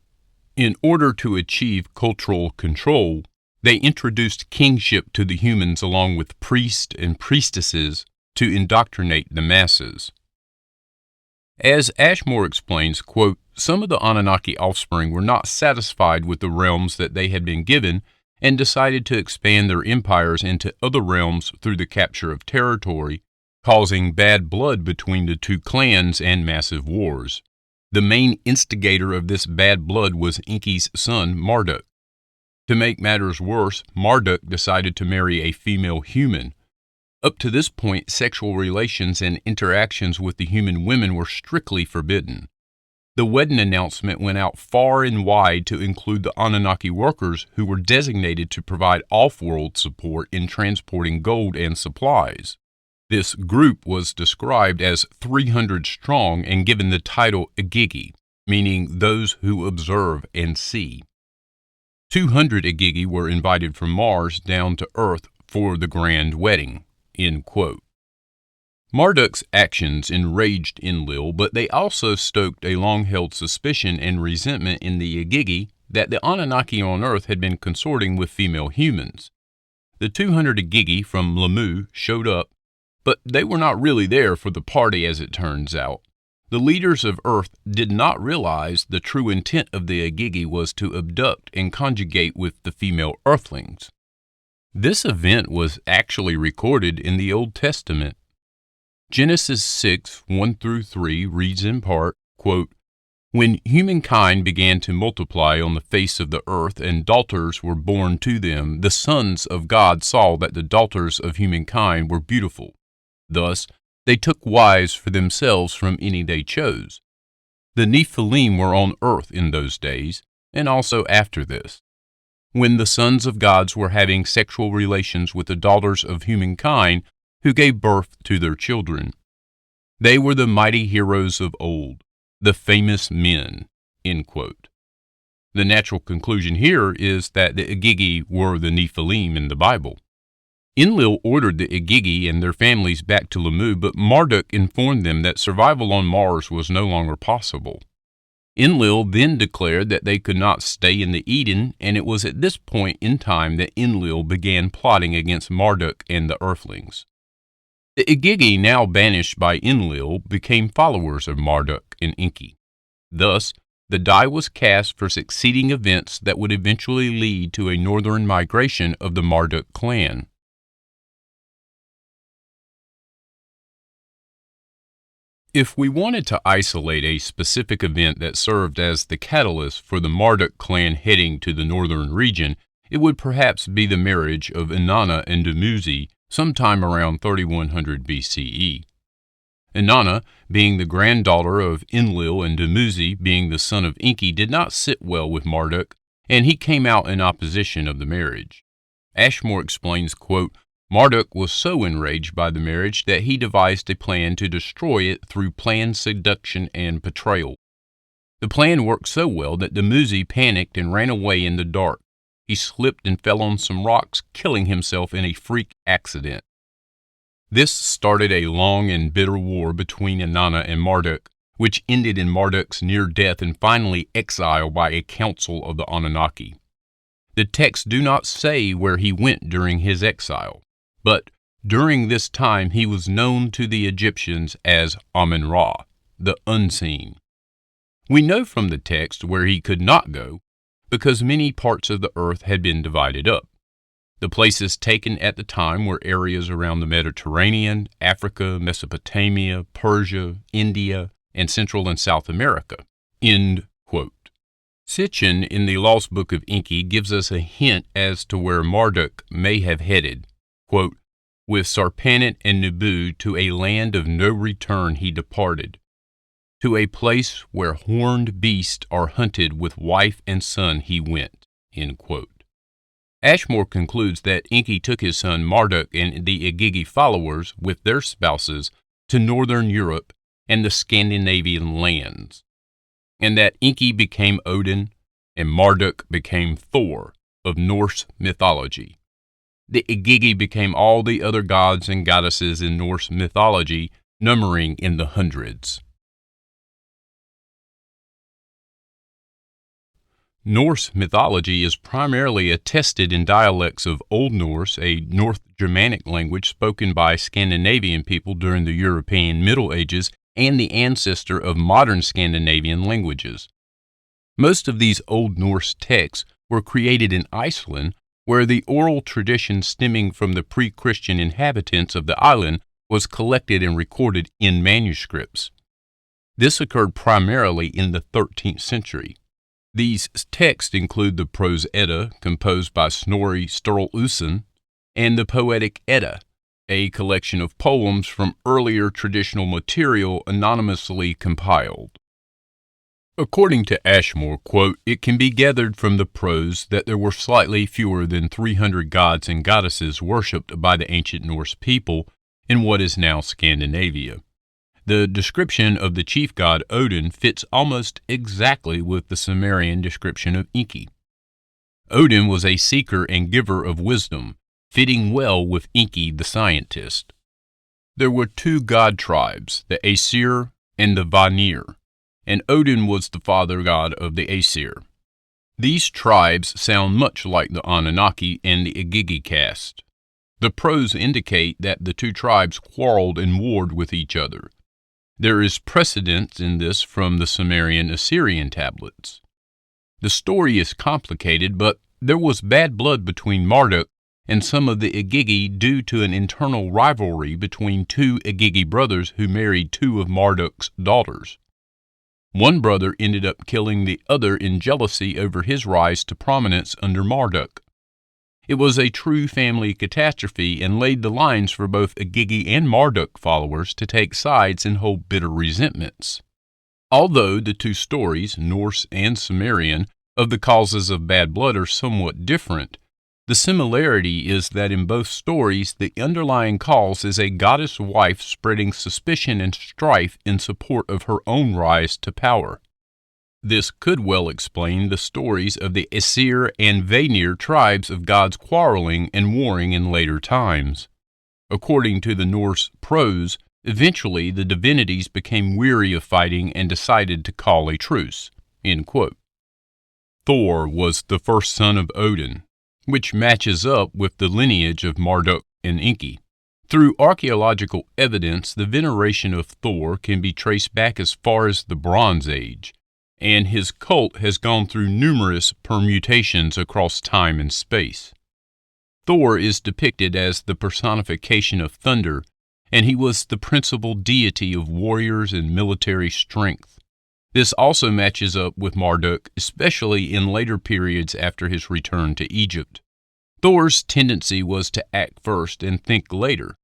A: In order to achieve cultural control, they introduced kingship to the humans along with priests and priestesses to indoctrinate the masses. As Ashmore explains, quote, some of the Anunnaki offspring were not satisfied with the realms that they had been given and decided to expand their empires into other realms through the capture of territory, causing bad blood between the two clans and massive wars. The main instigator of this bad blood was Enki's son, Marduk. To make matters worse, Marduk decided to marry a female human. Up to this point, sexual relations and interactions with the human women were strictly forbidden. The wedding announcement went out far and wide to include the Anunnaki workers who were designated to provide off-world support in transporting gold and supplies. This group was described as 300 strong and given the title Igigi, meaning those who observe and see. 200 Igigi were invited from Mars down to Earth for the grand wedding. End quote. Marduk's actions enraged Enlil, but they also stoked a long-held suspicion and resentment in the Igigi that the Anunnaki on Earth had been consorting with female humans. The 200 Igigi from Lamu showed up, But they were not really there for the party, as it turns out. The leaders of Earth did not realize the true intent of the Igigi was to abduct and conjugate with the female Earthlings. This event was actually recorded in the Old Testament. Genesis 6, 1-3 reads in part, quote, "When humankind began to multiply on the face of the earth and daughters were born to them, the sons of God saw that the daughters of humankind were beautiful. Thus, they took wives for themselves from any they chose. The Nephilim were on earth in those days, and also after this, when the sons of gods were having sexual relations with the daughters of humankind, who gave birth to their children. They were the mighty heroes of old, the famous men." End quote. The natural conclusion here is that the Igigi were the Nephilim in the Bible. Enlil ordered the Igigi and their families back to Lamu, but Marduk informed them that survival on Mars was no longer possible. Enlil then declared that they could not stay in the Eden, and it was at this point in time that Enlil began plotting against Marduk and the Earthlings. The Igigi, now banished by Enlil, became followers of Marduk and Enki. Thus, the die was cast for succeeding events that would eventually lead to a northern migration of the Marduk clan. If we wanted to isolate a specific event that served as the catalyst for the Marduk clan heading to the northern region, it would perhaps be the marriage of Inanna and Dumuzi sometime around 3100 BCE. Inanna, being the granddaughter of Enlil and Dumuzi being the son of Enki, did not sit well with Marduk, and he came out in opposition of the marriage. Ashmore explains, quote, "Marduk was so enraged by the marriage that he devised a plan to destroy it through planned seduction and betrayal. The plan worked so well that Dumuzi panicked and ran away in the dark. He slipped and fell on some rocks, killing himself in a freak accident. This started a long and bitter war between Inanna and Marduk, which ended in Marduk's near death and finally exile by a council of the Anunnaki. The texts do not say where he went during his exile, but during this time he was known to the Egyptians as Amun-Ra, the unseen. We know from the text where he could not go, because many parts of the earth had been divided up. The places taken at the time were areas around the Mediterranean, Africa, Mesopotamia, Persia, India, and Central and South America." End quote. Sitchin in the Lost Book of Enki gives us a hint as to where Marduk may have headed. Quote, "With Sarpanit and Nubu to a land of no return he departed, to a place where horned beasts are hunted with wife and son he went." End quote. Ashmore concludes that Enki took his son Marduk and the Igigi followers with their spouses to northern Europe and the Scandinavian lands, and that Enki became Odin and Marduk became Thor of Norse mythology. The Igigi became all the other gods and goddesses in Norse mythology, numbering in the hundreds. Norse mythology is primarily attested in dialects of Old Norse, a North Germanic language spoken by Scandinavian people during the European Middle Ages and the ancestor of modern Scandinavian languages. Most of these Old Norse texts were created in Iceland, where the oral tradition stemming from the pre-Christian inhabitants of the island was collected and recorded in manuscripts. This occurred primarily in the 13th century. These texts include the Prose Edda, composed by Snorri Sturluson, and the Poetic Edda, a collection of poems from earlier traditional material anonymously compiled. According to Ashmore, quote, "It can be gathered from the prose that there were slightly fewer than 300 gods and goddesses worshipped by the ancient Norse people in what is now Scandinavia. The description of the chief god Odin fits almost exactly with the Sumerian description of Enki. Odin was a seeker and giver of wisdom, fitting well with Enki the scientist. There were two god tribes, the Aesir and the Vanir, and Odin was the father god of the Aesir. These tribes sound much like the Anunnaki and the Igigi caste. The prose indicate that the two tribes quarreled and warred with each other. There is precedence in this from the Sumerian Assyrian tablets. The story is complicated, but there was bad blood between Marduk and some of the Igigi due to an internal rivalry between two Igigi brothers who married two of Marduk's daughters. One brother ended up killing the other in jealousy over his rise to prominence under Marduk. It was a true family catastrophe and laid the lines for both Igigi and Marduk followers to take sides and hold bitter resentments. Although the two stories, Norse and Sumerian, of the causes of bad blood are somewhat different, the similarity is that in both stories the underlying cause is a goddess wife spreading suspicion and strife in support of her own rise to power. This could well explain the stories of the Aesir and Vanir tribes of gods quarreling and warring in later times. According to the Norse prose, eventually the divinities became weary of fighting and decided to call a truce. End quote. Thor was the first son of Odin, which matches up with the lineage of Marduk and Enki. Through archaeological evidence, the veneration of Thor can be traced back as far as the Bronze Age, and his cult has gone through numerous permutations across time and space. Thor is depicted as the personification of thunder, and he was the principal deity of warriors and military strength. This also matches up with Marduk, especially in later periods after his return to Egypt. Thor's tendency was to act first and think later,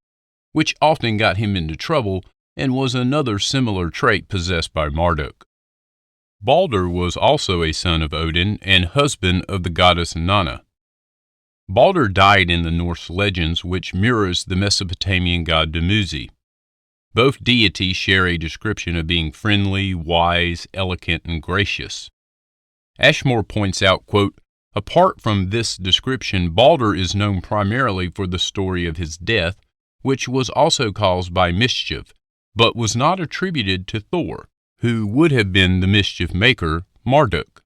A: which often got him into trouble and was another similar trait possessed by Marduk. Balder was also a son of Odin and husband of the goddess Nanna. Balder died in the Norse legends, which mirrors the Mesopotamian god Dumuzi. Both deities share a description of being friendly, wise, eloquent, and gracious. Ashmore points out, quote, "Apart from this description, Balder is known primarily for the story of his death, which was also caused by mischief, but was not attributed to Thor, who would have been the mischief maker, Marduk.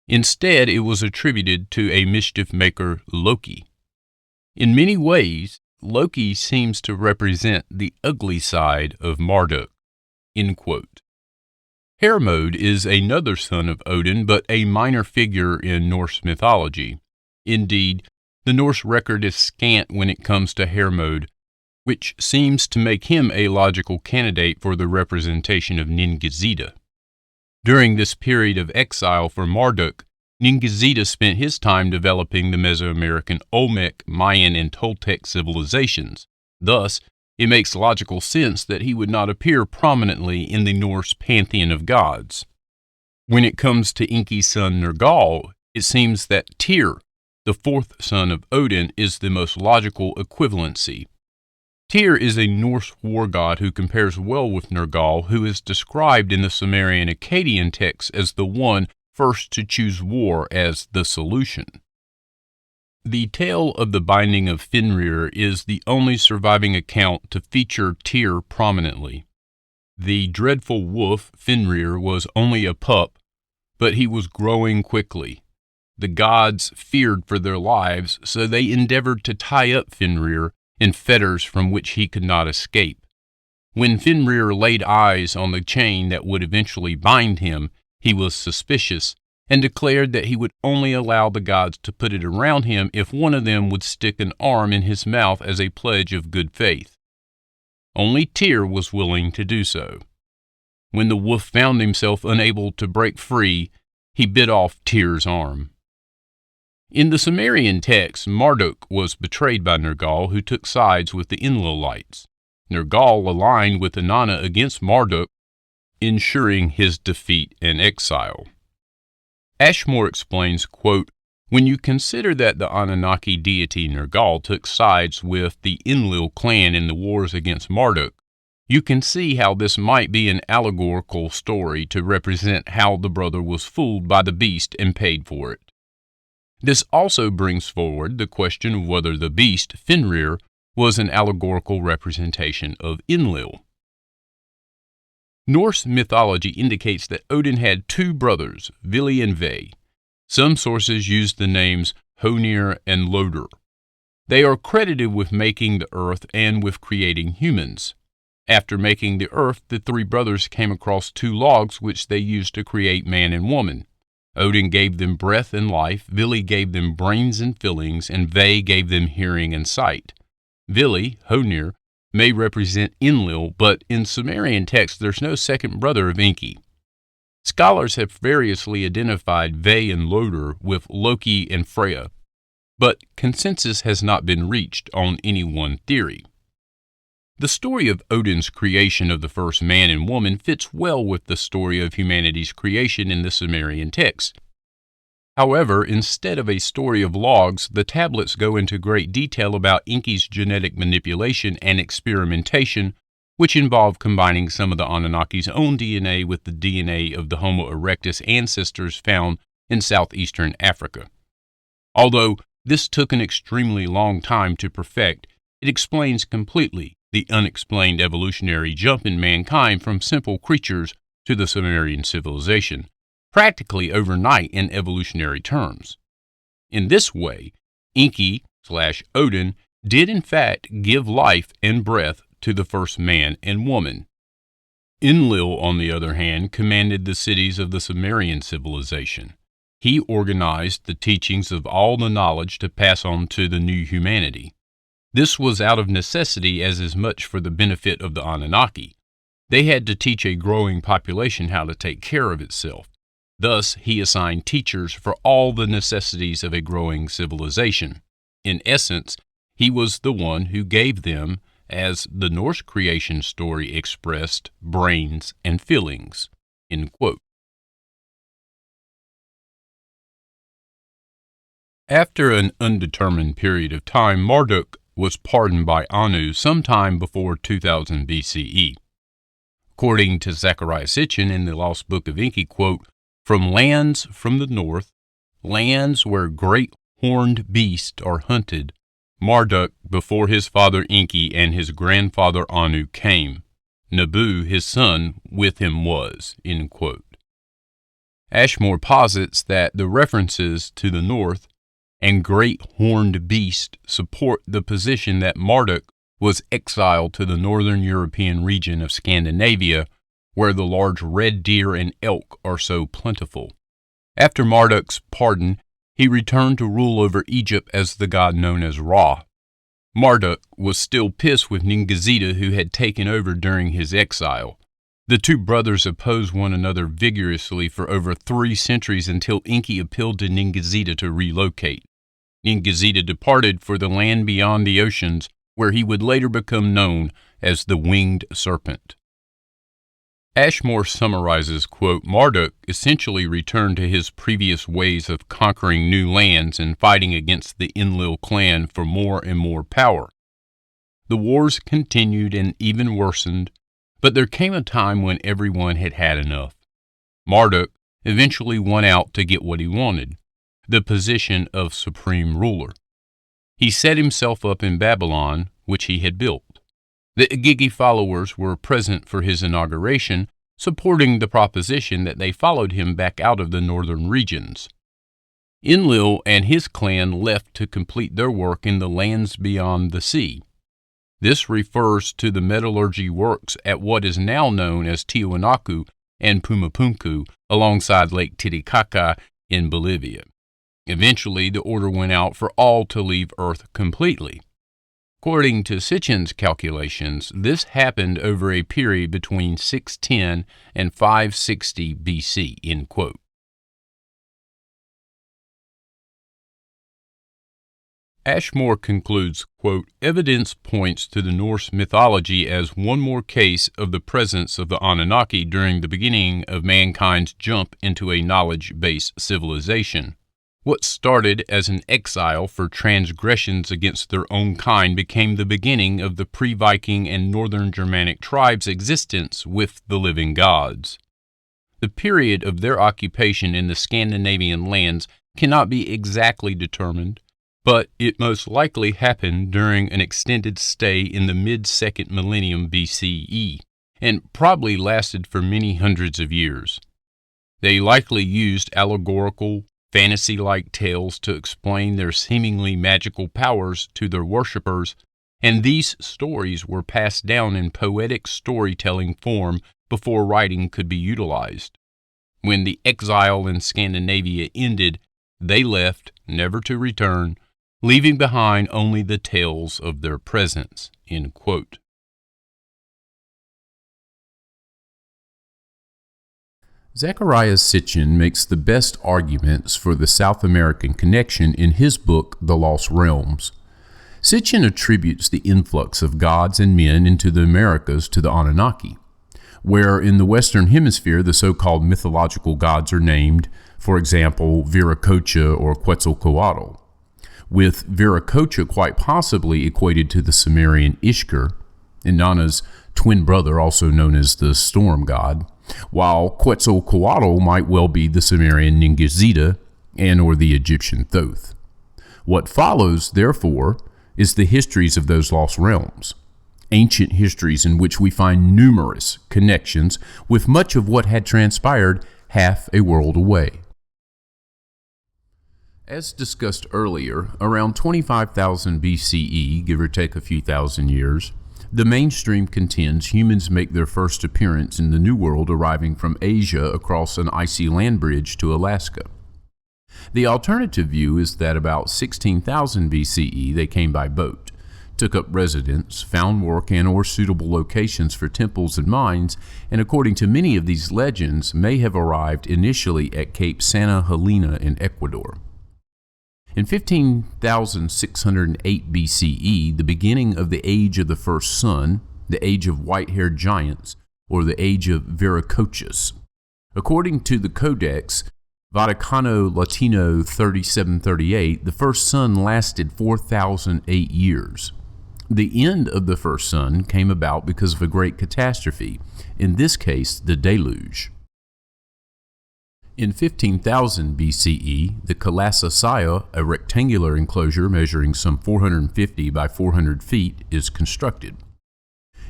A: Instead, it was attributed to a mischief maker, Loki. In many ways, Loki seems to represent the ugly side of Marduk." End quote. Hermod is another son of Odin, but a minor figure in Norse mythology. Indeed, the Norse record is scant when it comes to Hermod, which seems to make him a logical candidate for the representation of Ningizida. During this period of exile for Marduk, Ningizida spent his time developing the Mesoamerican Olmec, Mayan, and Toltec civilizations. Thus, it makes logical sense that he would not appear prominently in the Norse pantheon of gods. When it comes to Enki's son Nergal, it seems that Tyr, the fourth son of Odin, is the most logical equivalency. Tyr is a Norse war god who compares well with Nergal, who is described in the Sumerian Akkadian texts as the one first to choose war as the solution. The tale of the binding of Fenrir is the only surviving account to feature Tyr prominently. The dreadful wolf, Fenrir, was only a pup, but he was growing quickly. The gods feared for their lives, so they endeavored to tie up Fenrir in fetters from which he could not escape. When Fenrir laid eyes on the chain that would eventually bind him, he was suspicious and declared that he would only allow the gods to put it around him if one of them would stick an arm in his mouth as a pledge of good faith. Only Tyr was willing to do so. When the wolf found himself unable to break free, he bit off Tyr's arm. In the Sumerian text, Marduk was betrayed by Nergal, who took sides with the Enlilites. Nergal aligned with Inanna against Marduk, ensuring his defeat and exile. Ashmore explains, quote, "When you consider that the Anunnaki deity Nergal took sides with the Enlil clan in the wars against Marduk, you can see how this might be an allegorical story to represent how the brother was fooled by the beast and paid for it. This also brings forward the question of whether the beast, Fenrir, was an allegorical representation of Enlil. Norse mythology indicates that Odin had two brothers, Vili and Ve. Some sources use the names Honir and Lodur. They are credited with making the earth and with creating humans. After making the earth, the three brothers came across two logs which they used to create man and woman. Odin gave them breath and life, Vili gave them brains and fillings, and Ve gave them hearing and sight. Vili, Honir, may represent Enlil, but in Sumerian texts there's no second brother of Enki. Scholars have variously identified Ve and Lodur with Loki and Freya, but consensus has not been reached on any one theory. The story of Odin's creation of the first man and woman fits well with the story of humanity's creation in the Sumerian text. However, instead of a story of logs, the tablets go into great detail about Enki's genetic manipulation and experimentation, which involved combining some of the Anunnaki's own DNA with the DNA of the Homo erectus ancestors found in southeastern Africa. Although this took an extremely long time to perfect, it explains completely the unexplained evolutionary jump in mankind from simple creatures to the Sumerian civilization, practically overnight in evolutionary terms. In this way, Enki/Odin did in fact give life and breath to the first man and woman. Enlil, on the other hand, commanded the cities of the Sumerian civilization. He organized the teachings of all the knowledge to pass on to the new humanity. This was out of necessity as much for the benefit of the Anunnaki. They had to teach a growing population how to take care of itself. Thus, he assigned teachers for all the necessities of a growing civilization. In essence, he was the one who gave them, as the Norse creation story expressed, brains and fillings. End quote. After an undetermined period of time, Marduk was pardoned by Anu sometime before 2000 BCE. According to Zechariah Sitchin in the Lost Book of Enki, quote, "From lands from the north, lands where great horned beasts are hunted, Marduk before his father Enki and his grandfather Anu came. Nabu, his son, with him was." End quote. Ashmore posits that the references to the north and great horned beast support the position that Marduk was exiled to the northern European region of Scandinavia, where the large red deer and elk are so plentiful. After Marduk's pardon, he returned to rule over Egypt as the god known as Ra. Marduk was still pissed with Ningizida, who had taken over during his exile. The two brothers opposed one another vigorously for over 3 centuries until Enki appealed to Ningizida to relocate. Ningizida departed for the land beyond the oceans, where he would later become known as the Winged Serpent. Ashmore summarizes, quote, "Marduk essentially returned to his previous ways of conquering new lands and fighting against the Enlil clan for more and more power. The wars continued and even worsened, but there came a time when everyone had had enough. Marduk eventually won out to get what he wanted, the position of supreme ruler. He set himself up in Babylon, which he had built. The Igigi followers were present for his inauguration, supporting the proposition that they followed him back out of the northern regions. Enlil and his clan left to complete their work in the lands beyond the sea. This refers to the metallurgy works at what is now known as Tiwanaku and Pumapunku alongside Lake Titicaca in Bolivia. Eventually, the order went out for all to leave Earth completely. According to Sitchin's calculations, this happened over a period between 610 and 560 BC, end quote. Ashmore concludes, quote, "Evidence points to the Norse mythology as one more case of the presence of the Anunnaki during the beginning of mankind's jump into a knowledge-based civilization. What started as an exile for transgressions against their own kind became the beginning of the pre-Viking and northern Germanic tribes' existence with the living gods. The period of their occupation in the Scandinavian lands cannot be exactly determined, but it most likely happened during an extended stay in the mid-2nd millennium BCE, and probably lasted for many hundreds of years. They likely used allegorical, fantasy-like tales to explain their seemingly magical powers to their worshippers, and these stories were passed down in poetic storytelling form before writing could be utilized. When the exile in Scandinavia ended, they left, never to return, leaving behind only the tales of their presence." End quote.
B: Zecharia Sitchin makes the best arguments for the South American connection in his book, The Lost Realms. Sitchin attributes the influx of gods and men into the Americas to the Anunnaki, where in the Western Hemisphere the so-called mythological gods are named, for example, Viracocha or Quetzalcoatl, with Viracocha quite possibly equated to the Sumerian Ishkur, Inanna's twin brother, also known as the storm god, while Quetzalcoatl might well be the Sumerian Ningishzida and or the Egyptian Thoth. What follows, therefore, is the histories of those lost realms, ancient histories in which we find numerous connections with much of what had transpired half a world away. As discussed earlier, around 25,000 BCE, give or take a few thousand years, the mainstream contends humans make their first appearance in the New World arriving from Asia across an icy land bridge to Alaska. The alternative view is that about 16,000 BCE they came by boat, took up residence, found work and or suitable locations for temples and mines, and according to many of these legends may have arrived initially at Cape Santa Helena in Ecuador. In 15,608 BCE, the beginning of the age of the first sun, the age of white-haired giants, or the age of Viracochas. According to the Codex Vaticano Latino 3738, the first sun lasted 4,008 years. The end of the first sun came about because of a great catastrophe, in this case the deluge. In 15,000 BCE, the Kalasasaya, a rectangular enclosure measuring some 450 by 400 feet, is constructed.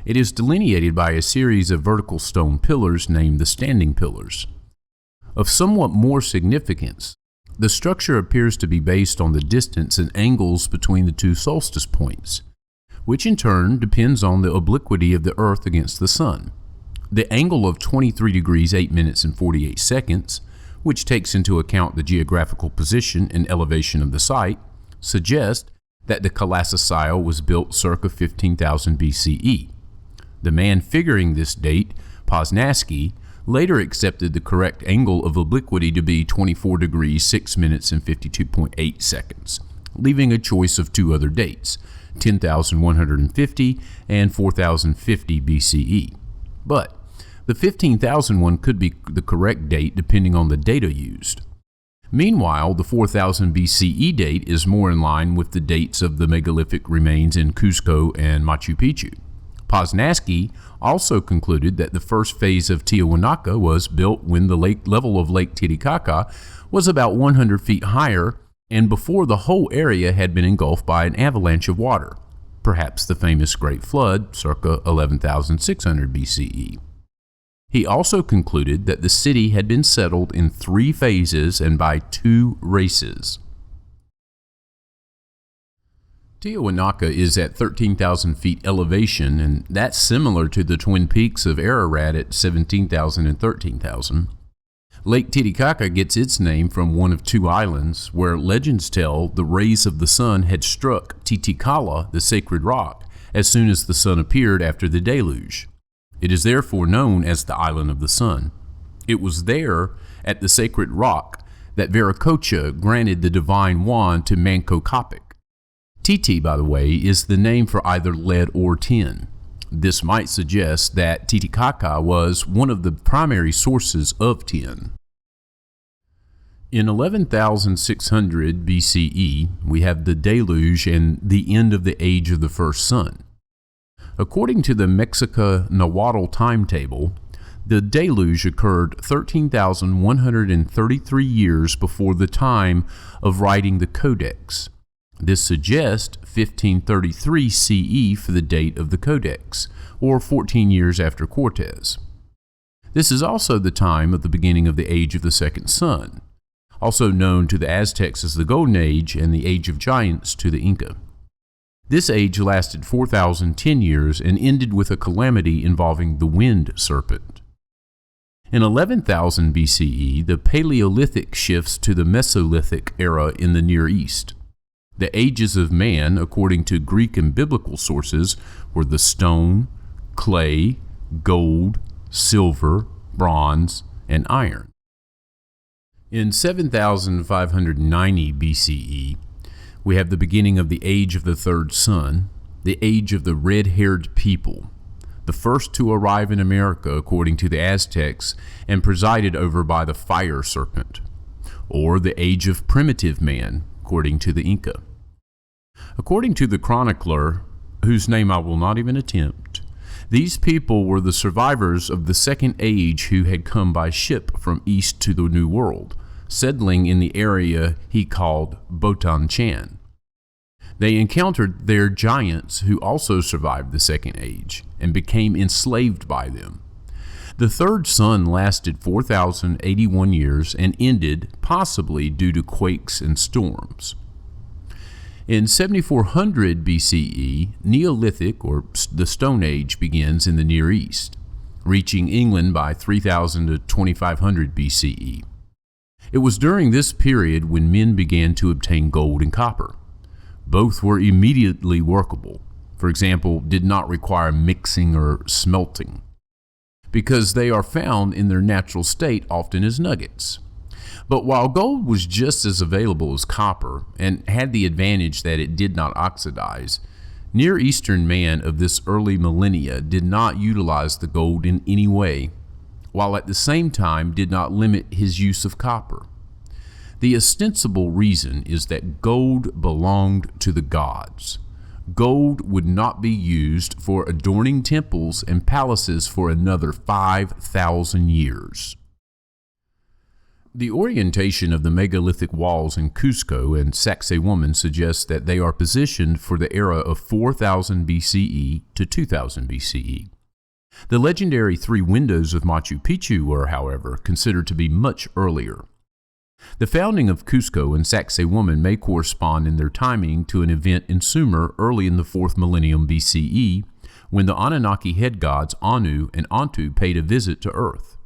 B: It is delineated by a series of vertical stone pillars named the Standing Pillars. Of somewhat more significance, the structure appears to be based on the distance and angles between the two solstice points, which in turn depends on the obliquity of the Earth against the Sun. The angle of 23 degrees 8 minutes and 48 seconds, which takes into account the geographical position and elevation of the site, suggests that the Kalasasaya was built circa 15,000 BCE. The man figuring this date, Poznański, later accepted the correct angle of obliquity to be 24 degrees 6 minutes and 52.8 seconds, leaving a choice of two other dates, 10,150 and 4,050 BCE. But the 15,000 one could be the correct date depending on the data used. Meanwhile, the 4000 BCE date is more in line with the dates of the megalithic remains in Cusco and Machu Picchu. Poznański also concluded that the first phase of Tiwanaku was built when the lake level of Lake Titicaca was about 100 feet higher and before the whole area had been engulfed by an avalanche of water, perhaps the famous Great Flood circa 11,600 BCE. He also concluded that the city had been settled in 3 phases and by 2 races. Tiwanaku is at 13,000 feet elevation, and that's similar to the twin peaks of Ararat at 17,000 and 13,000. Lake Titicaca gets its name from one of 2 islands where legends tell the rays of the sun had struck Titicaca, the sacred rock, as soon as the sun appeared after the deluge. It is therefore known as the Island of the Sun. It was there, at the sacred rock, that Viracocha granted the divine wand to Manco Capac. Titi, by the way, is the name for either lead or tin. This might suggest that Titicaca was one of the primary sources of tin. In 11,600 BCE, we have the deluge and the end of the age of the first sun. According to the Mexica Nahuatl timetable, the deluge occurred 13,133 years before the time of writing the Codex. This suggests 1533 CE for the date of the Codex, or 14 years after Cortes. This is also the time of the beginning of the age of the second sun, also known to the Aztecs as the Golden Age and the Age of Giants to the Inca. This age lasted 4,010 years and ended with a calamity involving the wind serpent. In 11,000 BCE, the Paleolithic shifts to the Mesolithic era in the Near East. The ages of man, according to Greek and biblical sources, were the stone, clay, gold, silver, bronze, and iron. In 7,590 BCE, we have the beginning of the Age of the Third Sun, the Age of the Red-Haired People, the first to arrive in America according to the Aztecs and presided over by the fire serpent, or the Age of Primitive Man, according to the Inca. According to the chronicler, whose name I will not even attempt, these people were the survivors of the Second Age who had come by ship from east to the New World, settling in the area he called Botan Chan. They encountered their giants who also survived the Second Age and became enslaved by them. The Third Sun lasted 4,081 years and ended, possibly due to quakes and storms. In 7400 BCE, Neolithic, or the Stone Age, begins in the Near East, reaching England by 3000 to 2500 BCE. It was during this period when men began to obtain gold and copper. Both were immediately workable. For example, did not require mixing or smelting, because they are found in their natural state often as nuggets. But while gold was just as available as copper and had the advantage that it did not oxidize, Near Eastern man of this early millennia did not utilize the gold in any way, while at the same time did not limit his use of copper. The ostensible reason is that gold belonged to the gods. Gold would not be used for adorning temples and palaces for another 5,000 years. The orientation of the megalithic walls in Cusco and Sacsayhuaman suggests that they are positioned for the era of 4000 BCE to 2000 BCE. The legendary three windows of Machu Picchu were, however, considered to be much earlier. The founding of Cusco and Sacsayhuaman may correspond in their timing to an event in Sumer early in the 4th millennium BCE, when the Anunnaki head gods Anu and Antu paid a visit to Earth.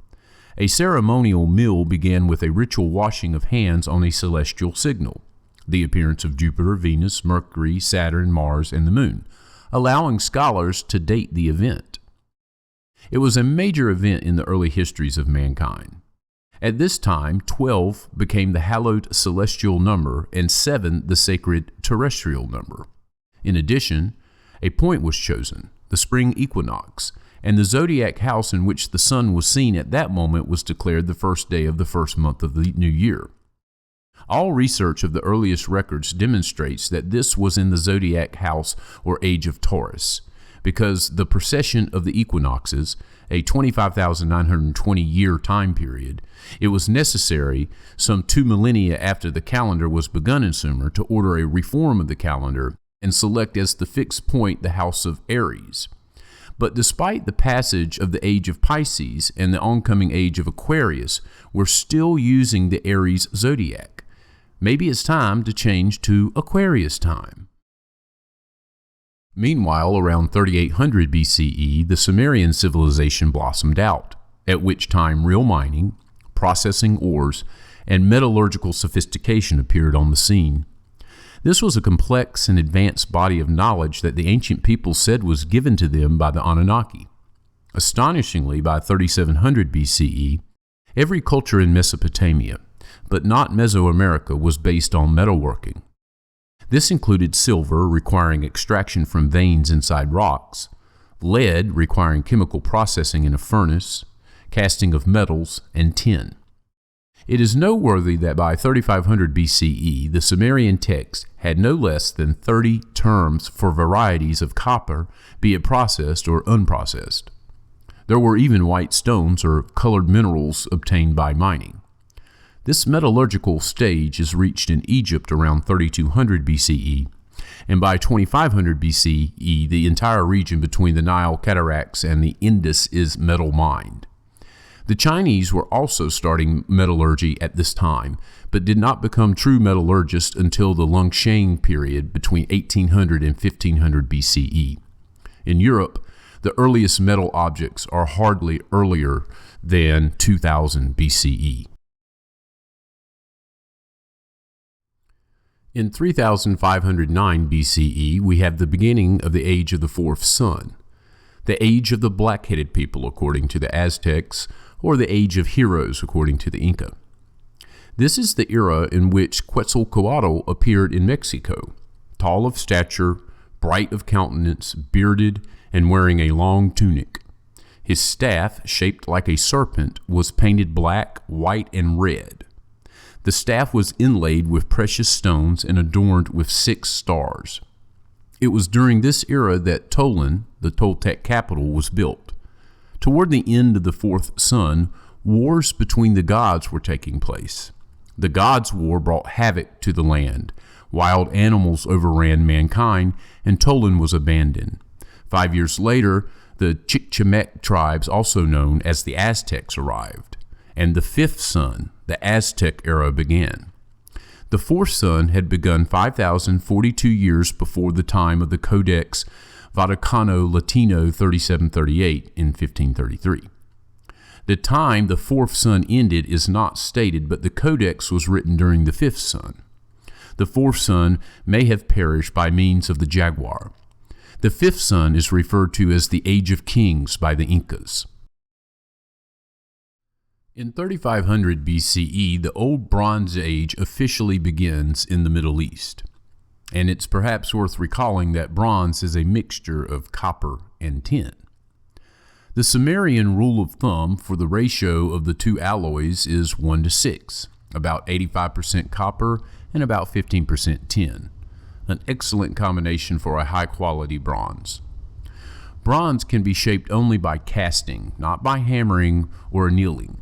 B: A ceremonial meal began with a ritual washing of hands on a celestial signal, the appearance of Jupiter, Venus, Mercury, Saturn, Mars, and the Moon, allowing scholars to date the event. It was a major event in the early histories of mankind. At this time, 12 became the hallowed celestial number and 7 the sacred terrestrial number. In addition, a point was chosen, the spring equinox, and the zodiac house in which the sun was seen at that moment was declared the first day of the first month of the new year. All research of the earliest records demonstrates that this was in the zodiac house or age of Taurus, because the precession of the equinoxes, a 25,920 year time period, it was necessary some 2 millennia after the calendar was begun in Sumer to order a reform of the calendar and select as the fixed point the house of Aries. But despite the passage of the age of Pisces and the oncoming age of Aquarius, we're still using the Aries zodiac. Maybe it's time to change to Aquarius time. Meanwhile, around 3800 BCE, the Sumerian civilization blossomed out, at which time real mining, processing ores, and metallurgical sophistication appeared on the scene. This was a complex and advanced body of knowledge that the ancient people said was given to them by the Anunnaki. Astonishingly, by 3700 BCE, every culture in Mesopotamia, but not Mesoamerica, was based on metalworking. This included silver, requiring extraction from veins inside rocks, lead, requiring chemical processing in a furnace, casting of metals, and tin. It is noteworthy that by 3500 BCE, the Sumerian text had no less than 30 terms for varieties of copper, be it processed or unprocessed. There were even white stones or colored minerals obtained by mining. This metallurgical stage is reached in Egypt around 3200 BCE, and by 2500 BCE, the entire region between the Nile cataracts and the Indus is metal mined. The Chinese were also starting metallurgy at this time, but did not become true metallurgists until the Longsheng period between 1800 and 1500 BCE. In Europe, the earliest metal objects are hardly earlier than 2000 BCE. In 3509 BCE, we have the beginning of the age of the fourth sun, the age of the black-headed people according to the Aztecs, or the age of heroes according to the Inca. This is the era in which Quetzalcoatl appeared in Mexico, tall of stature, bright of countenance, bearded, and wearing a long tunic. His staff, shaped like a serpent, was painted black, white, and red. The staff was inlaid with precious stones and adorned with 6 stars. It was during this era that Tolan, the Toltec capital, was built. Toward the end of the fourth sun, wars between the gods were taking place. The gods' war brought havoc to the land. Wild animals overran mankind, and Tolan was abandoned. 5 years later, the Chichimec tribes, also known as the Aztecs, arrived, and the fifth sun, the Aztec era, began. The fourth sun had begun 5,042 years before the time of the Codex Vaticano Latino 3738 in 1533. The time the fourth sun ended is not stated, but the Codex was written during the fifth sun. The fourth sun may have perished by means of the jaguar. The fifth sun is referred to as the Age of Kings by the Incas. In 3500 BCE, the Old Bronze Age officially begins in the Middle East, and it's perhaps worth recalling that bronze is a mixture of copper and tin. The Sumerian rule of thumb for the ratio of the two alloys is 1:6, about 85% copper and about 15% tin, an excellent combination for a high-quality bronze. Bronze can be shaped only by casting, not by hammering or annealing,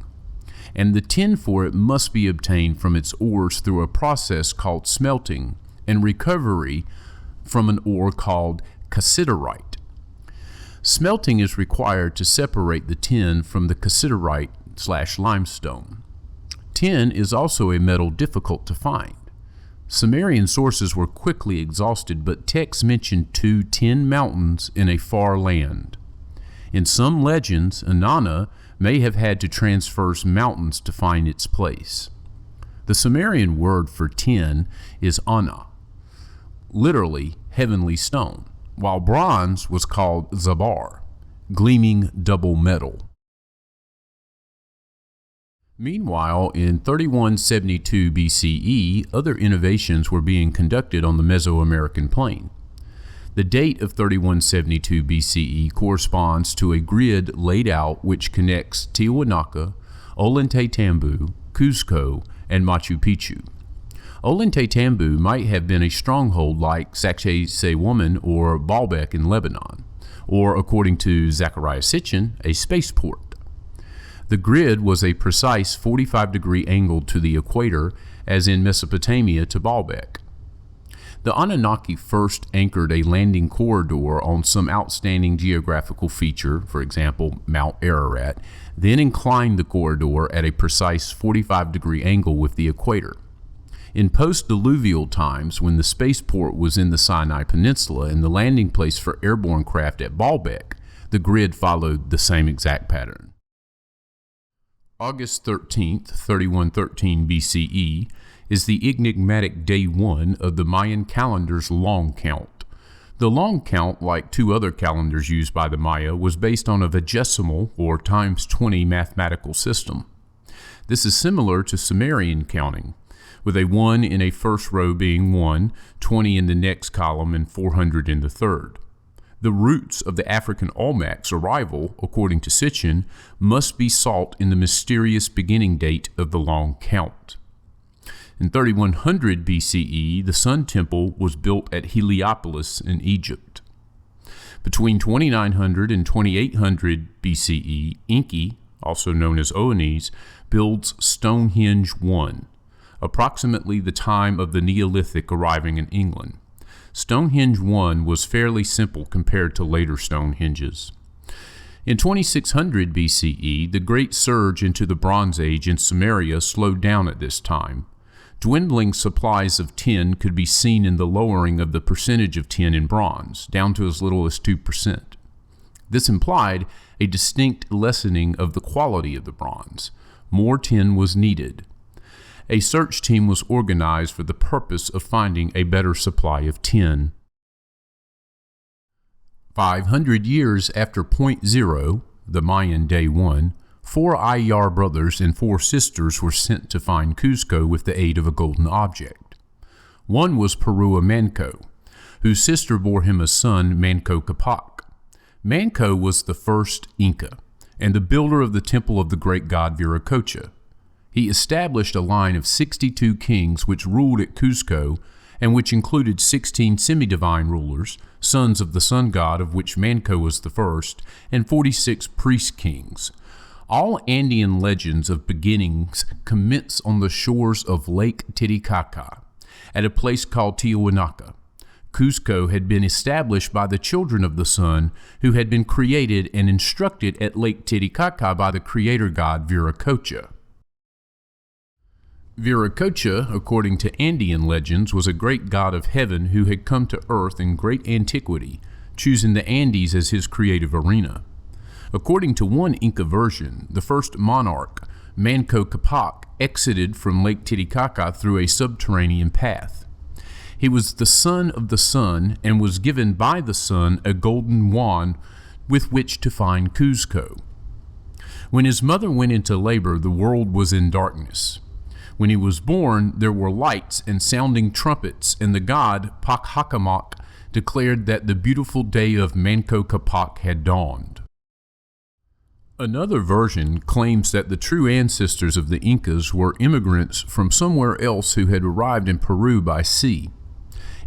B: and the tin for it must be obtained from its ores through a process called smelting and recovery from an ore called cassiterite. Smelting is required to separate the tin from the cassiterite/limestone. Tin is also a metal difficult to find. Sumerian sources were quickly exhausted, but texts mention 2 tin mountains in a far land. In some legends, Inanna may have had to transverse mountains to find its place. The Sumerian word for tin is Anna, literally heavenly stone, while bronze was called zabar, gleaming double metal. Meanwhile, in 3172 BCE, other innovations were being conducted on the Mesoamerican plain. The date of 3172 BCE corresponds to a grid laid out which connects Tiwanaku, Ollantaytambo, Cuzco, and Machu Picchu. Ollantaytambo might have been a stronghold like Sacsayhuaman or Baalbek in Lebanon, or, according to Zechariah Sitchin, a spaceport. The grid was a precise 45-degree angle to the equator, as in Mesopotamia to Baalbek. The Anunnaki first anchored a landing corridor on some outstanding geographical feature, for example, Mount Ararat, then inclined the corridor at a precise 45-degree angle with the equator. In post-diluvial times, when the spaceport was in the Sinai Peninsula and the landing place for airborne craft at Baalbek, the grid followed the same exact pattern. August 13th, 3113 BCE, is the enigmatic day 1 of the Mayan calendar's long count. The long count, like 2 other calendars used by the Maya, was based on a vigesimal or times 20 mathematical system. This is similar to Sumerian counting, with a 1 in a first row being 1, 20 in the next column, and 400 in the third. The roots of the African Olmec's arrival, according to Sitchin, must be sought in the mysterious beginning date of the long count. In 3100 BCE, the Sun Temple was built at Heliopolis in Egypt. Between 2900 and 2800 BCE, Enki, also known as Oannes, builds Stonehenge I, approximately the time of the Neolithic arriving in England. Stonehenge I was fairly simple compared to later Stonehenges. In 2600 BCE, the great surge into the Bronze Age in Sumeria slowed down at this time. Dwindling supplies of tin could be seen in the lowering of the percentage of tin in bronze, down to as little as 2%. This implied a distinct lessening of the quality of the bronze. More tin was needed. A search team was organized for the purpose of finding a better supply of tin. 500 years after Point Zero, the Mayan Day 1, 4 Ayar brothers and 4 sisters were sent to find Cuzco with the aid of a golden object. One was Perua Manco, whose sister bore him a son, Manco Capac. Manco was the first Inca, and the builder of the temple of the great god Viracocha. He established a line of 62 kings which ruled at Cuzco, and which included 16 semi-divine rulers, sons of the sun god of which Manco was the first, and 46 priest kings. All Andean legends of beginnings commence on the shores of Lake Titicaca, at a place called Tiwanaku. Cuzco had been established by the children of the sun, who had been created and instructed at Lake Titicaca by the creator god Viracocha. Viracocha, according to Andean legends, was a great god of heaven who had come to earth in great antiquity, choosing the Andes as his creative arena. According to one Inca version, the first monarch, Manco Capac, exited from Lake Titicaca through a subterranean path. He was the son of the sun and was given by the sun a golden wand with which to find Cuzco. When his mother went into labor, the world was in darkness. When he was born, there were lights and sounding trumpets, and the god Pakhakamak declared that the beautiful day of Manco Capac had dawned. Another version claims that the true ancestors of the Incas were immigrants from somewhere else who had arrived in Peru by sea.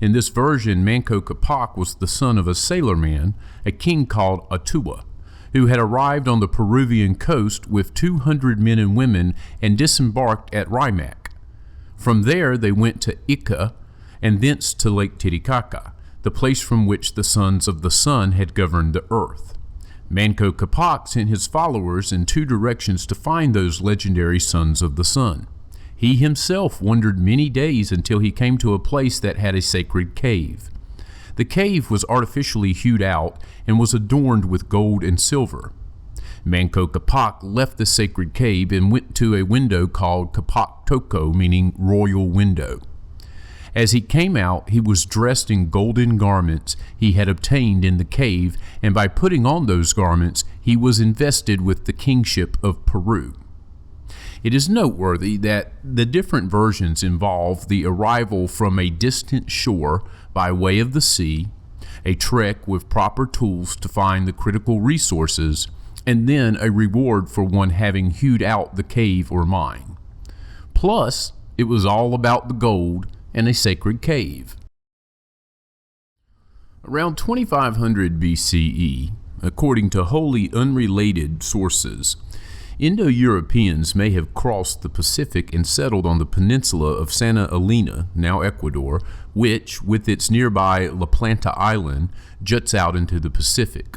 B: In this version, Manco Capac was the son of a sailorman, a king called Atua, who had arrived on the Peruvian coast with 200 men and women and disembarked at Rimac. From there they went to Ica and thence to Lake Titicaca, the place from which the sons of the sun had governed the earth. Manco Capac sent his followers in 2 directions to find those legendary sons of the sun. He himself wandered many days until he came to a place that had a sacred cave. The cave was artificially hewed out and was adorned with gold and silver. Manco Capac left the sacred cave and went to a window called Capac Toko, meaning royal window. As he came out, he was dressed in golden garments he had obtained in the cave, and by putting on those garments, he was invested with the kingship of Peru. It is noteworthy that the different versions involve the arrival from a distant shore by way of the sea, a trek with proper tools to find the critical resources, and then a reward for one having hewed out the cave or mine. Plus, it was all about the gold and a sacred cave. Around 2500 BCE, according to wholly unrelated sources, Indo-Europeans may have crossed the Pacific and settled on the peninsula of Santa Elena, now Ecuador, which, with its nearby La Plata Island, juts out into the Pacific.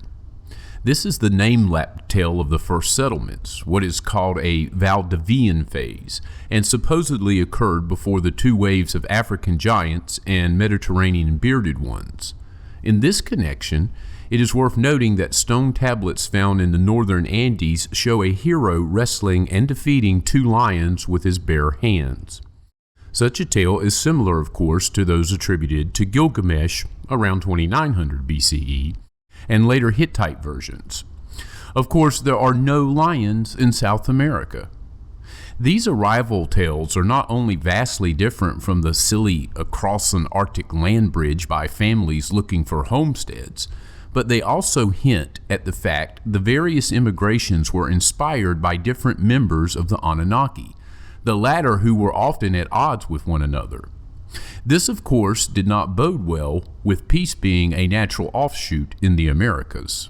B: This is the name-lap tale of the first settlements, what is called a Valdivian phase, and supposedly occurred before the 2 waves of African giants and Mediterranean bearded ones. In this connection, it is worth noting that stone tablets found in the northern Andes show a hero wrestling and defeating 2 lions with his bare hands. Such a tale is similar, of course, to those attributed to Gilgamesh around 2900 BCE, and later Hittite versions. Of course, there are no lions in South America. These arrival tales are not only vastly different from the silly across an Arctic land bridge by families looking for homesteads, but they also hint at the fact the various immigrations were inspired by different members of the Anunnaki, the latter who were often at odds with one another. This, of course, did not bode well, with peace being a natural offshoot in the Americas.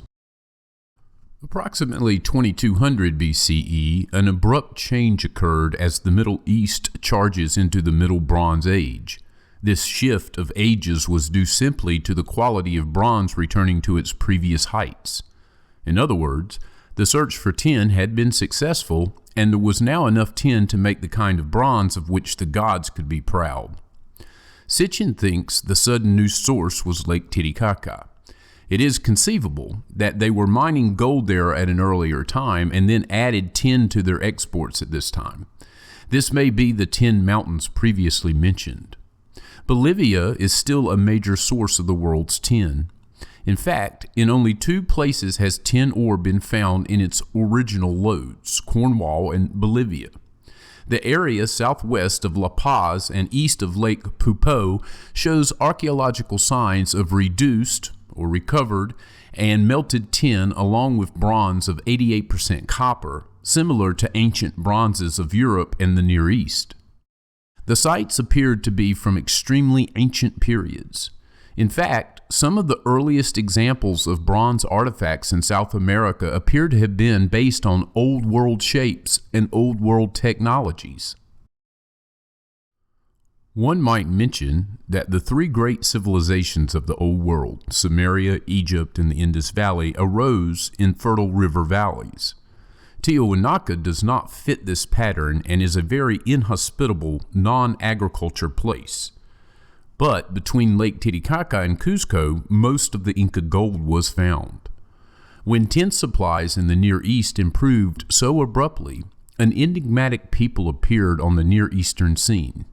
B: Approximately 2200 BCE, an abrupt change occurred as the Middle East charges into the Middle Bronze Age. This shift of ages was due simply to the quality of bronze returning to its previous heights. In other words, the search for tin had been successful, and there was now enough tin to make the kind of bronze of which the gods could be proud. Sitchin thinks the sudden new source was Lake Titicaca. It is conceivable that they were mining gold there at an earlier time and then added tin to their exports at this time. This may be the Tin Mountains previously mentioned. Bolivia is still a major source of the world's tin. In fact, in only 2 places has tin ore been found in its original lodes, Cornwall and Bolivia. The area southwest of La Paz and east of Lake Pupo shows archaeological signs of reduced or recovered and melted tin along with bronze of 88% copper, similar to ancient bronzes of Europe and the Near East. The sites appeared to be from extremely ancient periods. In fact, some of the earliest examples of bronze artifacts in South America appear to have been based on Old World shapes and Old World technologies. One might mention that the 3 great civilizations of the Old World, Sumeria, Egypt, and the Indus Valley, arose in fertile river valleys. Tiwanaku does not fit this pattern and is a very inhospitable, non-agriculture place. But between Lake Titicaca and Cuzco, most of the Inca gold was found. When tin supplies in the Near East improved so abruptly, an enigmatic people appeared on the Near Eastern scene.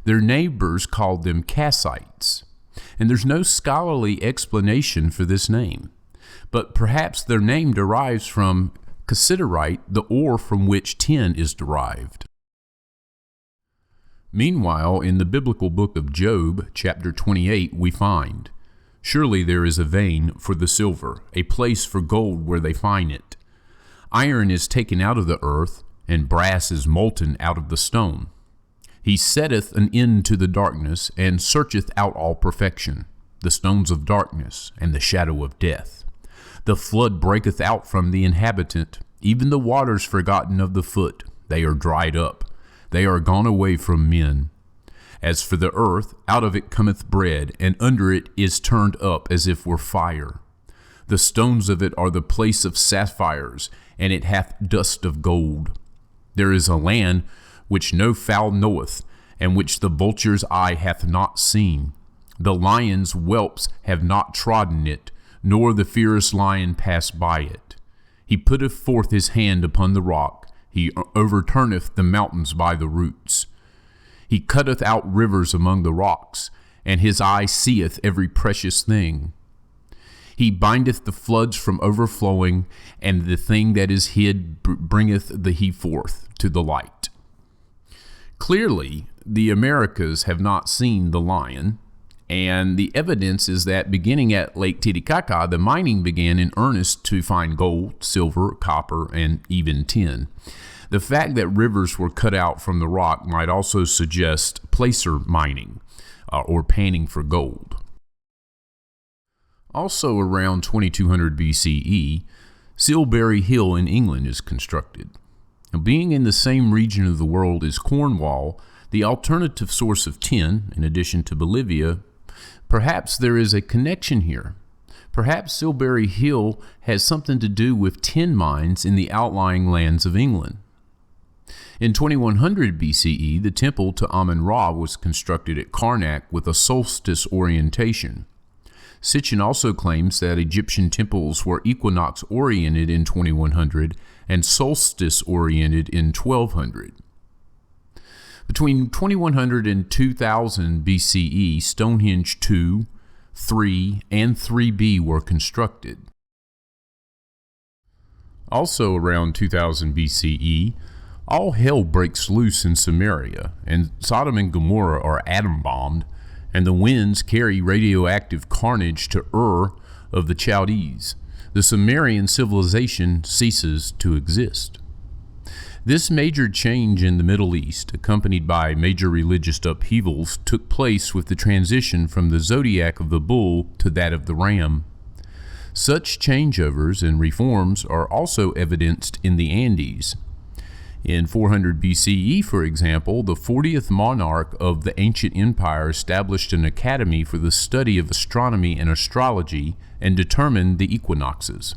B: Their neighbors called them Kassites, and there's no scholarly explanation for this name. But perhaps their name derives from cassiterite, the ore from which tin is derived. Meanwhile, in the biblical book of Job, chapter 28, we find, "Surely there is a vein for the silver, a place for gold where they find it. Iron is taken out of the earth, and brass is molten out of the stone. He setteth an end to the darkness, and searcheth out all perfection, the stones of darkness, and the shadow of death. The flood breaketh out from the inhabitant, even the waters forgotten of the foot, they are dried up. They are gone away from men. As for the earth, out of it cometh bread, and under it is turned up as if were fire. The stones of it are the place of sapphires, and it hath dust of gold. There is a land which no fowl knoweth, and which the vulture's eye hath not seen. The lion's whelps have not trodden it, nor the fierce lion passed by it. He putteth forth his hand upon the rock, he overturneth the mountains by the roots. He cutteth out rivers among the rocks, and his eye seeth every precious thing. He bindeth the floods from overflowing, and the thing that is hid bringeth the he forth to the light." Clearly, the Americas have not seen the lion, and the evidence is that beginning at Lake Titicaca, the mining began in earnest to find gold, silver, copper, and even tin. The fact that rivers were cut out from the rock might also suggest placer mining, or panning for gold. Also around 2200 BCE, Silbury Hill in England is constructed. Now, being in the same region of the world as Cornwall, the alternative source of tin, in addition to Bolivia, perhaps there is a connection here. Perhaps Silbury Hill has something to do with tin mines in the outlying lands of England. In 2100 BCE, the temple to Amun-Ra was constructed at Karnak with a solstice orientation. Sitchin also claims that Egyptian temples were equinox-oriented in 2100 and solstice-oriented in 1200. Between 2100 and 2000 BCE, Stonehenge 2, 3, and 3B were constructed. Also around 2000 BCE, all hell breaks loose in Samaria, and Sodom and Gomorrah are atom-bombed, and the winds carry radioactive carnage to Ur of the Chaldees. The Sumerian civilization ceases to exist. This major change in the Middle East, accompanied by major religious upheavals, took place with the transition from the zodiac of the bull to that of the ram. Such changeovers and reforms are also evidenced in the Andes. In 400 BCE, for example, the 40th monarch of the ancient empire established an academy for the study of astronomy and astrology and determined the equinoxes.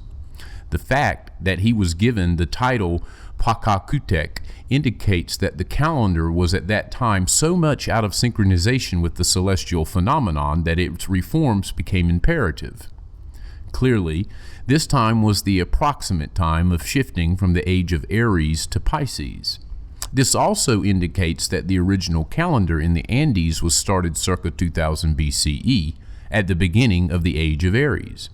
B: The fact that he was given the title Pakakutek indicates that the calendar was at that time so much out of synchronization with the celestial phenomenon that its reforms became imperative. Clearly, this time was the approximate time of shifting from the age of Aries to Pisces. This also indicates that the original calendar in the Andes was started circa 2000 BCE, at the beginning of the age of Aries.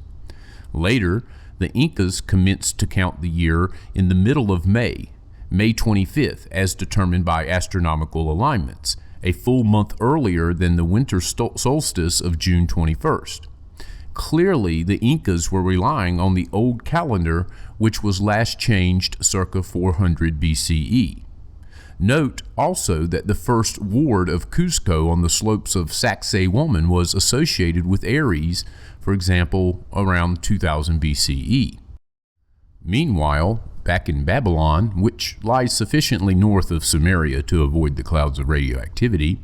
B: Later, the Incas commenced to count the year in the middle of May 25th, as determined by astronomical alignments, a full month earlier than the winter solstice of June 21st. Clearly, the Incas were relying on the old calendar, which was last changed circa 400 BCE. Note also that the first ward of Cuzco on the slopes of Sacsayhuaman was associated with Aries, for example, around 2000 BCE. Meanwhile, back in Babylon, which lies sufficiently north of Sumeria to avoid the clouds of radioactivity,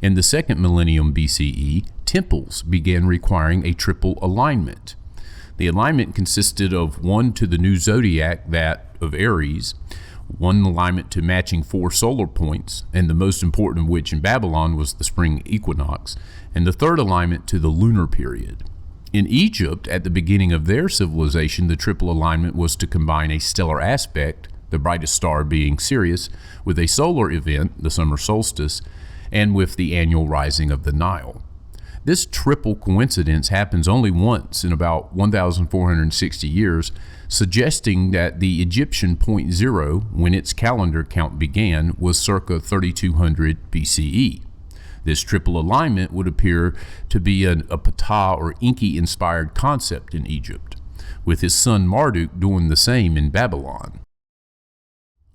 B: in the second millennium BCE, temples began requiring a triple alignment. The alignment consisted of one to the new zodiac, that of Aries, one alignment to matching 4 solar points, and the most important of which in Babylon was the spring equinox, and the third alignment to the lunar period. In Egypt, at the beginning of their civilization, the triple alignment was to combine a stellar aspect, the brightest star being Sirius, with a solar event, the summer solstice, and with the annual rising of the Nile. This triple coincidence happens only once in about 1,460 years, suggesting that the Egyptian point zero, when its calendar count began, was circa 3200 BCE. This triple alignment would appear to be a Ptah or Inky-inspired concept in Egypt, with his son Marduk doing the same in Babylon.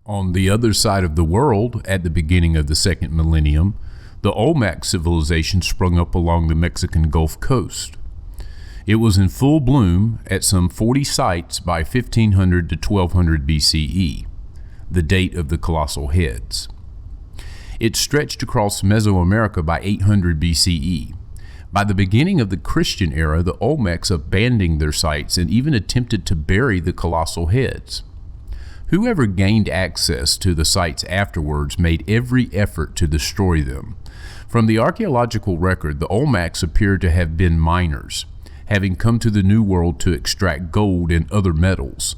B: On the other side of the world, at the beginning of the second millennium, the Olmec civilization sprung up along the Mexican Gulf Coast. It was in full bloom at some 40 sites by 1500 to 1200 BCE, the date of the colossal heads. It stretched across Meso America by 800 BCE. By the beginning of the Christian era, the Olmecs abandoned their sites and even attempted to bury the colossal heads. Whoever gained access to the sites afterwards made every effort to destroy them. From the archaeological record, the Olmecs appear to have been miners, having come to the New World to extract gold and other metals.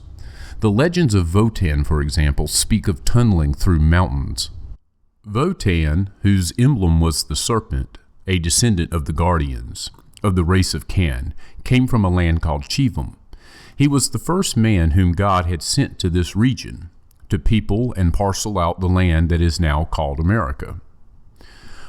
B: The legends of Votan, for example, speak of tunneling through mountains. Votan, whose emblem was the serpent, a descendant of the Guardians, of the race of Can, came from a land called Chivam. He was the first man whom God had sent to this region, to people and parcel out the land that is now called America.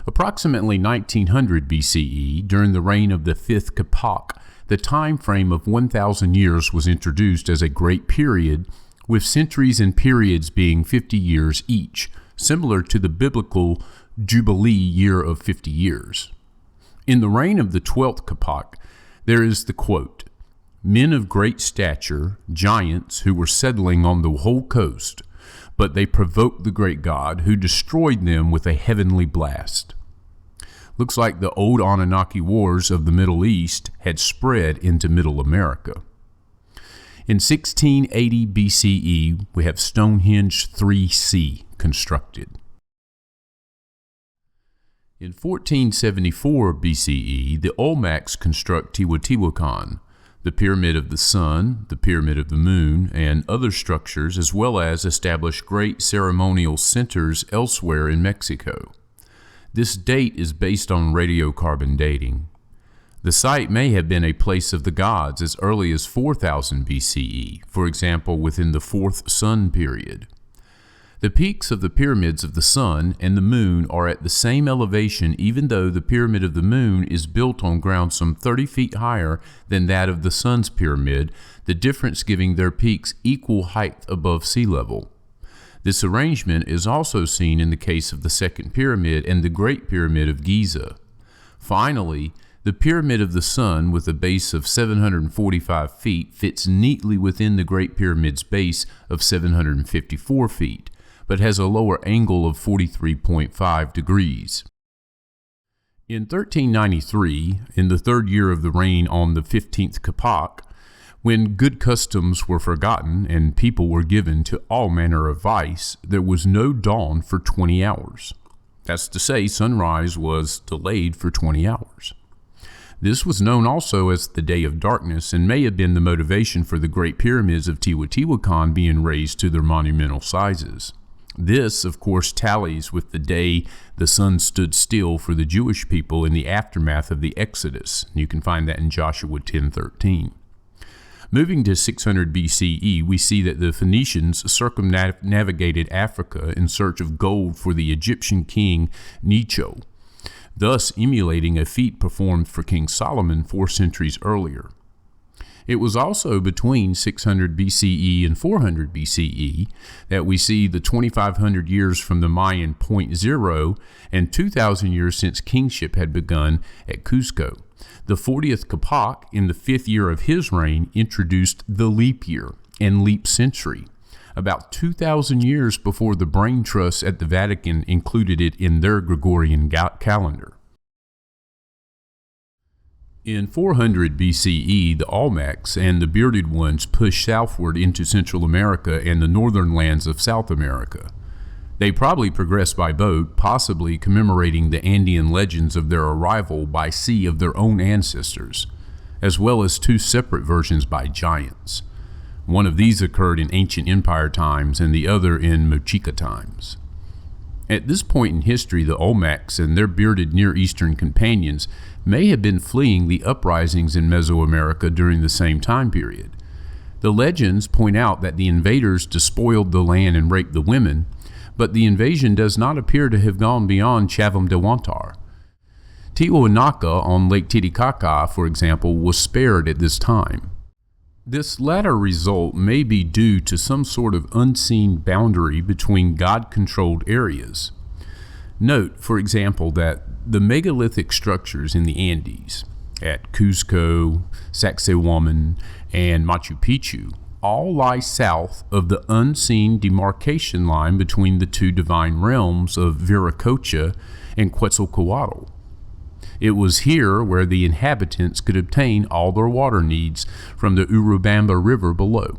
B: Approximately 1900 BCE, during the reign of the fifth Capac, the time frame of 1,000 years was introduced as a great period, with centuries and periods being 50 years each, similar to the biblical Jubilee year of 50 years. In the reign of the 12th Capac, there is the quote, "Men of great stature, giants who were settling on the whole coast, but they provoked the great God, who destroyed them with a heavenly blast." Looks like the old Anunnaki wars of the Middle East had spread into Middle America. In 1680 BCE, we have Stonehenge 3C constructed. In 1474 BCE, the Olmecs construct Teotihuacan, the Pyramid of the Sun, the Pyramid of the Moon, and other structures, as well as establish great ceremonial centers elsewhere in Mexico. This date is based on radiocarbon dating. The site may have been a place of the gods as early as 4000 BCE, for example, within the fourth Sun period. The peaks of the pyramids of the Sun and the Moon are at the same elevation, even though the Pyramid of the Moon is built on ground some 30 feet higher than that of the Sun's pyramid, the difference giving their peaks equal height above sea level. This arrangement is also seen in the case of the Second Pyramid and the Great Pyramid of Giza. Finally, the Pyramid of the Sun, with a base of 745 feet, fits neatly within the Great Pyramid's base of 754 feet, but has a lower angle of 43.5 degrees. In 1393, in the third year of the reign on the 15th Capac, When good customs were forgotten and people were given to all manner of vice, there was no dawn for 20 hours. That's to say, sunrise was delayed for 20 hours. This was known also as the Day of Darkness and may have been the motivation for the Great Pyramids of Teotihuacan being raised to their monumental sizes. This, of course, tallies with the day the sun stood still for the Jewish people in the aftermath of the Exodus. You can find that in Joshua 10:13. Moving to 600 BCE, we see that the Phoenicians circumnavigated Africa in search of gold for the Egyptian king Necho, thus emulating a feat performed for King Solomon 4 centuries earlier. It was also between 600 BCE and 400 BCE that we see the 2,500 years from the Mayan point zero and 2,000 years since kingship had begun at Cuzco. The 40th Capac, in the 5th year of his reign, introduced the leap year and leap century, about 2,000 years before the brain trusts at the Vatican included it in their Gregorian calendar. In 400 BCE, the Olmecs and the bearded ones pushed southward into Central America and the northern lands of South America. They probably progressed by boat, possibly commemorating the Andean legends of their arrival by sea of their own ancestors, as well as 2 separate versions by giants. One of these occurred in ancient empire times and the other in Mochica times. At this point in history, the Olmecs and their bearded Near Eastern companions may have been fleeing the uprisings in Mesoamerica during the same time period. The legends point out that the invaders despoiled the land and raped the women, but the invasion does not appear to have gone beyond Chavam de Huantar. Tiwanaku on Lake Titicaca, for example, was spared at this time. This latter result may be due to some sort of unseen boundary between God-controlled areas. Note, for example, that the megalithic structures in the Andes, at Cuzco, Sacsayhuaman, and Machu Picchu, all lie south of the unseen demarcation line between the 2 divine realms of Viracocha and Quetzalcoatl. It was here where the inhabitants could obtain all their water needs from the Urubamba River below.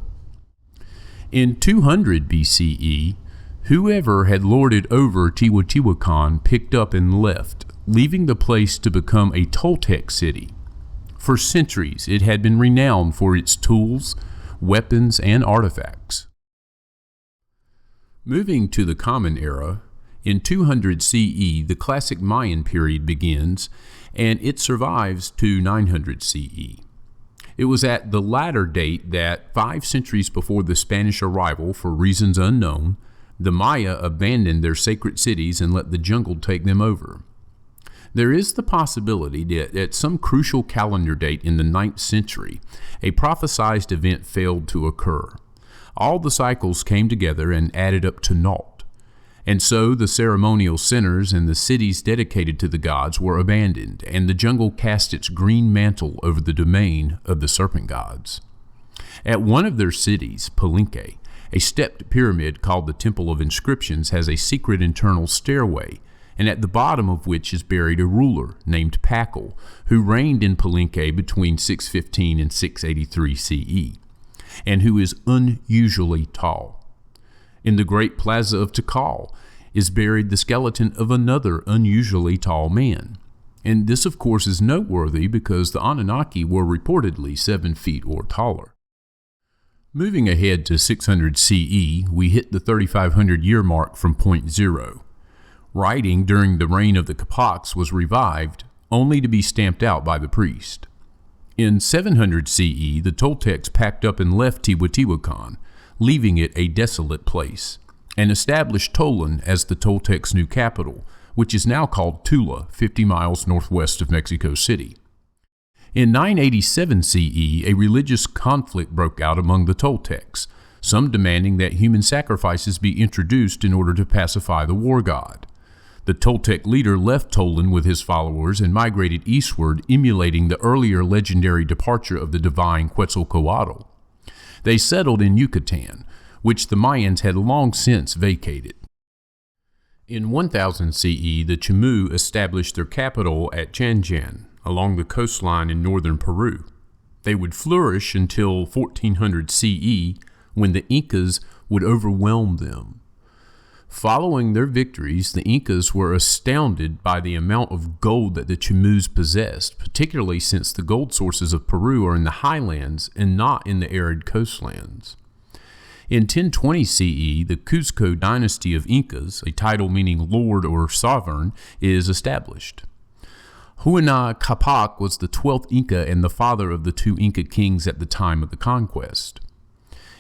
B: In 200 BCE, whoever had lorded over Teotihuacan picked up and left, leaving the place to become a Toltec city. For centuries, it had been renowned for its tools, weapons, and artifacts. Moving to the Common Era, in 200 CE, the classic Mayan period begins, and it survives to 900 CE. It was at the latter date that, 5 centuries before the Spanish arrival, for reasons unknown, the Maya abandoned their sacred cities and let the jungle take them over. There is the possibility that at some crucial calendar date in the 9th century, a prophesied event failed to occur. All the cycles came together and added up to naught. And so the ceremonial centers and the cities dedicated to the gods were abandoned, and the jungle cast its green mantle over the domain of the serpent gods. At one of their cities, Palenque, a stepped pyramid called the Temple of Inscriptions has a secret internal stairway, and at the bottom of which is buried a ruler named Pakal, who reigned in Palenque between 615 and 683 CE, and who is unusually tall. In the great plaza of Tikal is buried the skeleton of another unusually tall man. And this, of course, is noteworthy because the Anunnaki were reportedly 7 feet or taller. Moving ahead to 600 CE, we hit the 3,500 year mark from point zero. Writing during the reign of the Capacs was revived, only to be stamped out by the priest. In 700 CE, the Toltecs packed up and left Teotihuacan, leaving it a desolate place, and established Tolan as the Toltecs' new capital, which is now called Tula, 50 miles northwest of Mexico City. In 987 CE, a religious conflict broke out among the Toltecs, some demanding that human sacrifices be introduced in order to pacify the war god. The Toltec leader left Tolan with his followers and migrated eastward, emulating the earlier legendary departure of the divine Quetzalcoatl. They settled in Yucatan, which the Mayans had long since vacated. In 1000 CE, the Chimú established their capital at Chanchan, along the coastline in northern Peru. They would flourish until 1400 CE, when the Incas would overwhelm them. Following their victories, the Incas were astounded by the amount of gold that the Chimús possessed, particularly since the gold sources of Peru are in the highlands and not in the arid coastlands. In 1020 CE, the Cuzco dynasty of Incas, a title meaning lord or sovereign, is established. Huayna Capac was the 12th Inca and the father of the two Inca kings at the time of the conquest.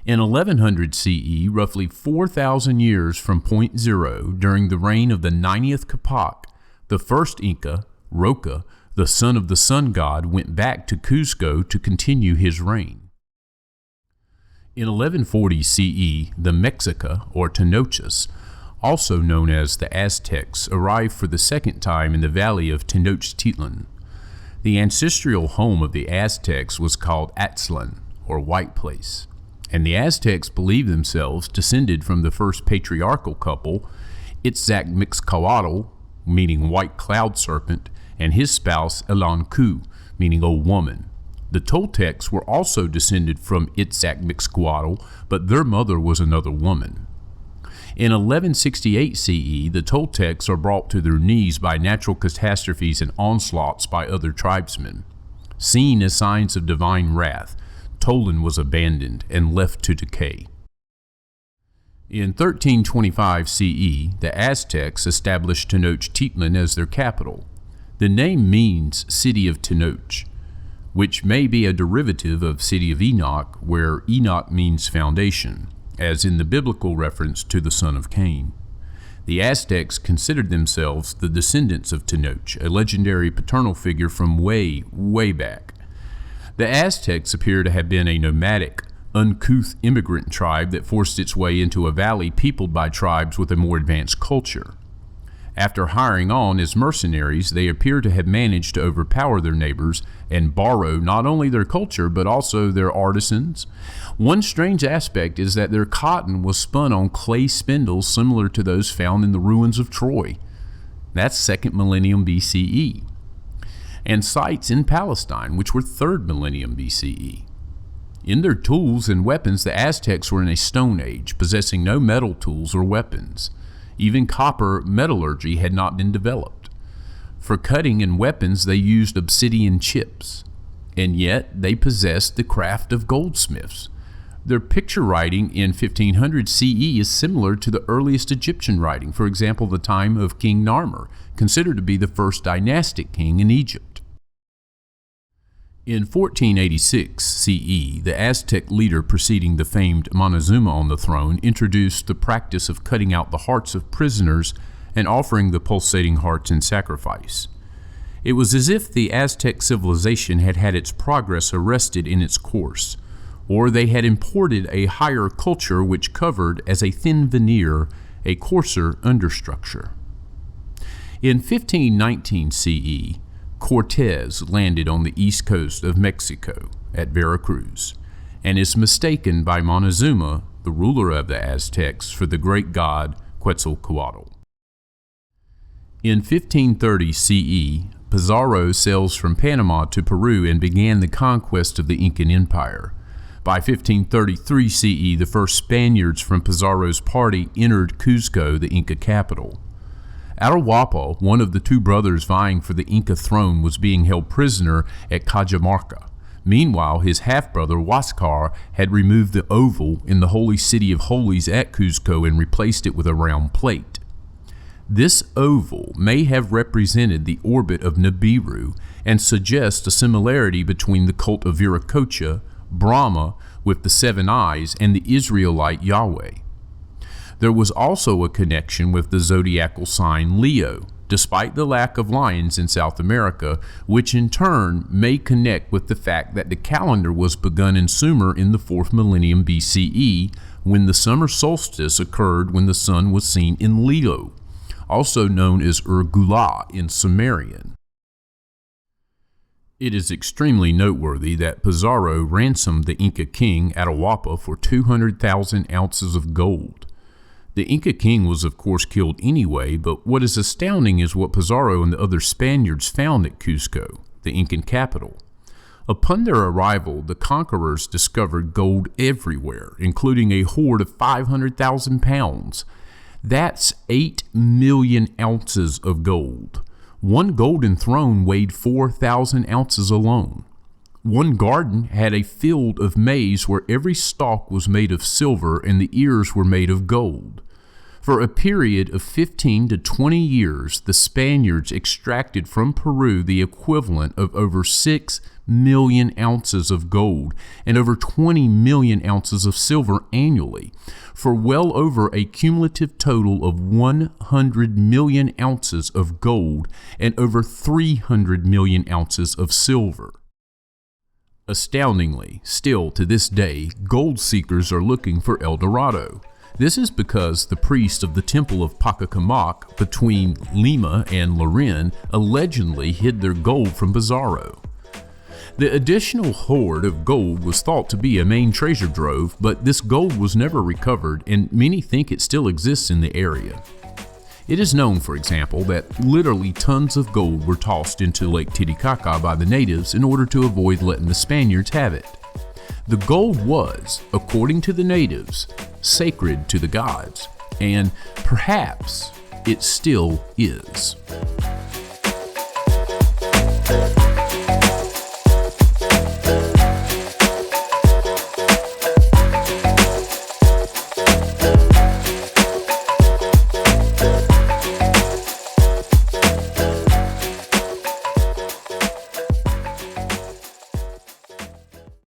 B: In 1100 CE, roughly 4,000 years from point zero, during the reign of the 90th Capac, the first Inca, Roca, the son of the sun god, went back to Cuzco to continue his reign. In 1140 CE, the Mexica, or Tenochtitlán, also known as the Aztecs, arrived for the second time in the valley of Tenochtitlan. The ancestral home of the Aztecs was called Aztlan, or White Place, and the Aztecs believed themselves descended from the first patriarchal couple, Itzcatl, meaning white cloud serpent, and his spouse Elancu, meaning old woman. The Toltecs were also descended from Itzcatl, but their mother was another woman. In 1168 CE, the Toltecs are brought to their knees by natural catastrophes and onslaughts by other tribesmen. Seen as signs of divine wrath, Tolan was abandoned and left to decay. In 1325 CE, the Aztecs established Tenochtitlan as their capital. The name means City of Tenoch, which may be a derivative of City of Enoch, where Enoch means foundation, as in the biblical reference to the son of Cain. The Aztecs considered themselves the descendants of Tenoch, a legendary paternal figure from way, way back. The Aztecs appear to have been a nomadic, uncouth immigrant tribe that forced its way into a valley peopled by tribes with a more advanced culture. After hiring on as mercenaries, they appear to have managed to overpower their neighbors and borrow not only their culture but also their artisans. One strange aspect is that their cotton was spun on clay spindles similar to those found in the ruins of Troy. That's 2nd millennium BCE. And sites in Palestine, which were 3rd millennium BCE. In their tools and weapons, the Aztecs were in a Stone Age, possessing no metal tools or weapons. Even copper metallurgy had not been developed. For cutting and weapons, they used obsidian chips, and yet they possessed the craft of goldsmiths. Their picture writing in 1500 CE is similar to the earliest Egyptian writing, for example, the time of King Narmer, considered to be the first dynastic king in Egypt. In 1486 CE, the Aztec leader preceding the famed Montezuma on the throne introduced the practice of cutting out the hearts of prisoners and offering the pulsating hearts in sacrifice. It was as if the Aztec civilization had had its progress arrested in its course, or they had imported a higher culture which covered, as a thin veneer, a coarser understructure. In 1519 CE, Cortez landed on the east coast of Mexico at Veracruz and is mistaken by Montezuma, the ruler of the Aztecs, for the great god Quetzalcoatl. In 1530 CE, Pizarro sails from Panama to Peru and began the conquest of the Incan Empire. By 1533 CE, the first Spaniards from Pizarro's party entered Cuzco, the Inca capital. Atahualpa, one of the two brothers vying for the Inca throne, was being held prisoner at Cajamarca. Meanwhile, his half-brother Huáscar had removed the oval in the holy city of holies at Cuzco and replaced it with a round plate. This oval may have represented the orbit of Nibiru and suggests a similarity between the cult of Viracocha, Brahma with the 7 eyes, and the Israelite Yahweh. There was also a connection with the zodiacal sign Leo, despite the lack of lions in South America, which in turn may connect with the fact that the calendar was begun in Sumer in the 4th millennium BCE, when the summer solstice occurred when the sun was seen in Leo, also known as Urgula in Sumerian. It is extremely noteworthy that Pizarro ransomed the Inca king Atahualpa for 200,000 ounces of gold. The Inca king was of course killed anyway, but what is astounding is what Pizarro and the other Spaniards found at Cuzco, the Incan capital. Upon their arrival, the conquerors discovered gold everywhere, including a hoard of 500,000 pounds. That's 8 million ounces of gold. One golden throne weighed 4,000 ounces alone. One garden had a field of maize where every stalk was made of silver and the ears were made of gold. For a period of 15 to 20 years, the Spaniards extracted from Peru the equivalent of over 6 million ounces of gold and over 20 million ounces of silver annually, for well over a cumulative total of 100 million ounces of gold and over 300 million ounces of silver. Astoundingly, still to this day, gold seekers are looking for El Dorado. This is because the priest of the Temple of Pacacamac between Lima and Loren allegedly hid their gold from Pizarro. The additional hoard of gold was thought to be a main treasure trove, but this gold was never recovered, and many think it still exists in the area. It is known, for example, that literally tons of gold were tossed into Lake Titicaca by the natives in order to avoid letting the Spaniards have it. The gold was, according to the natives, sacred to the gods, and perhaps it still is.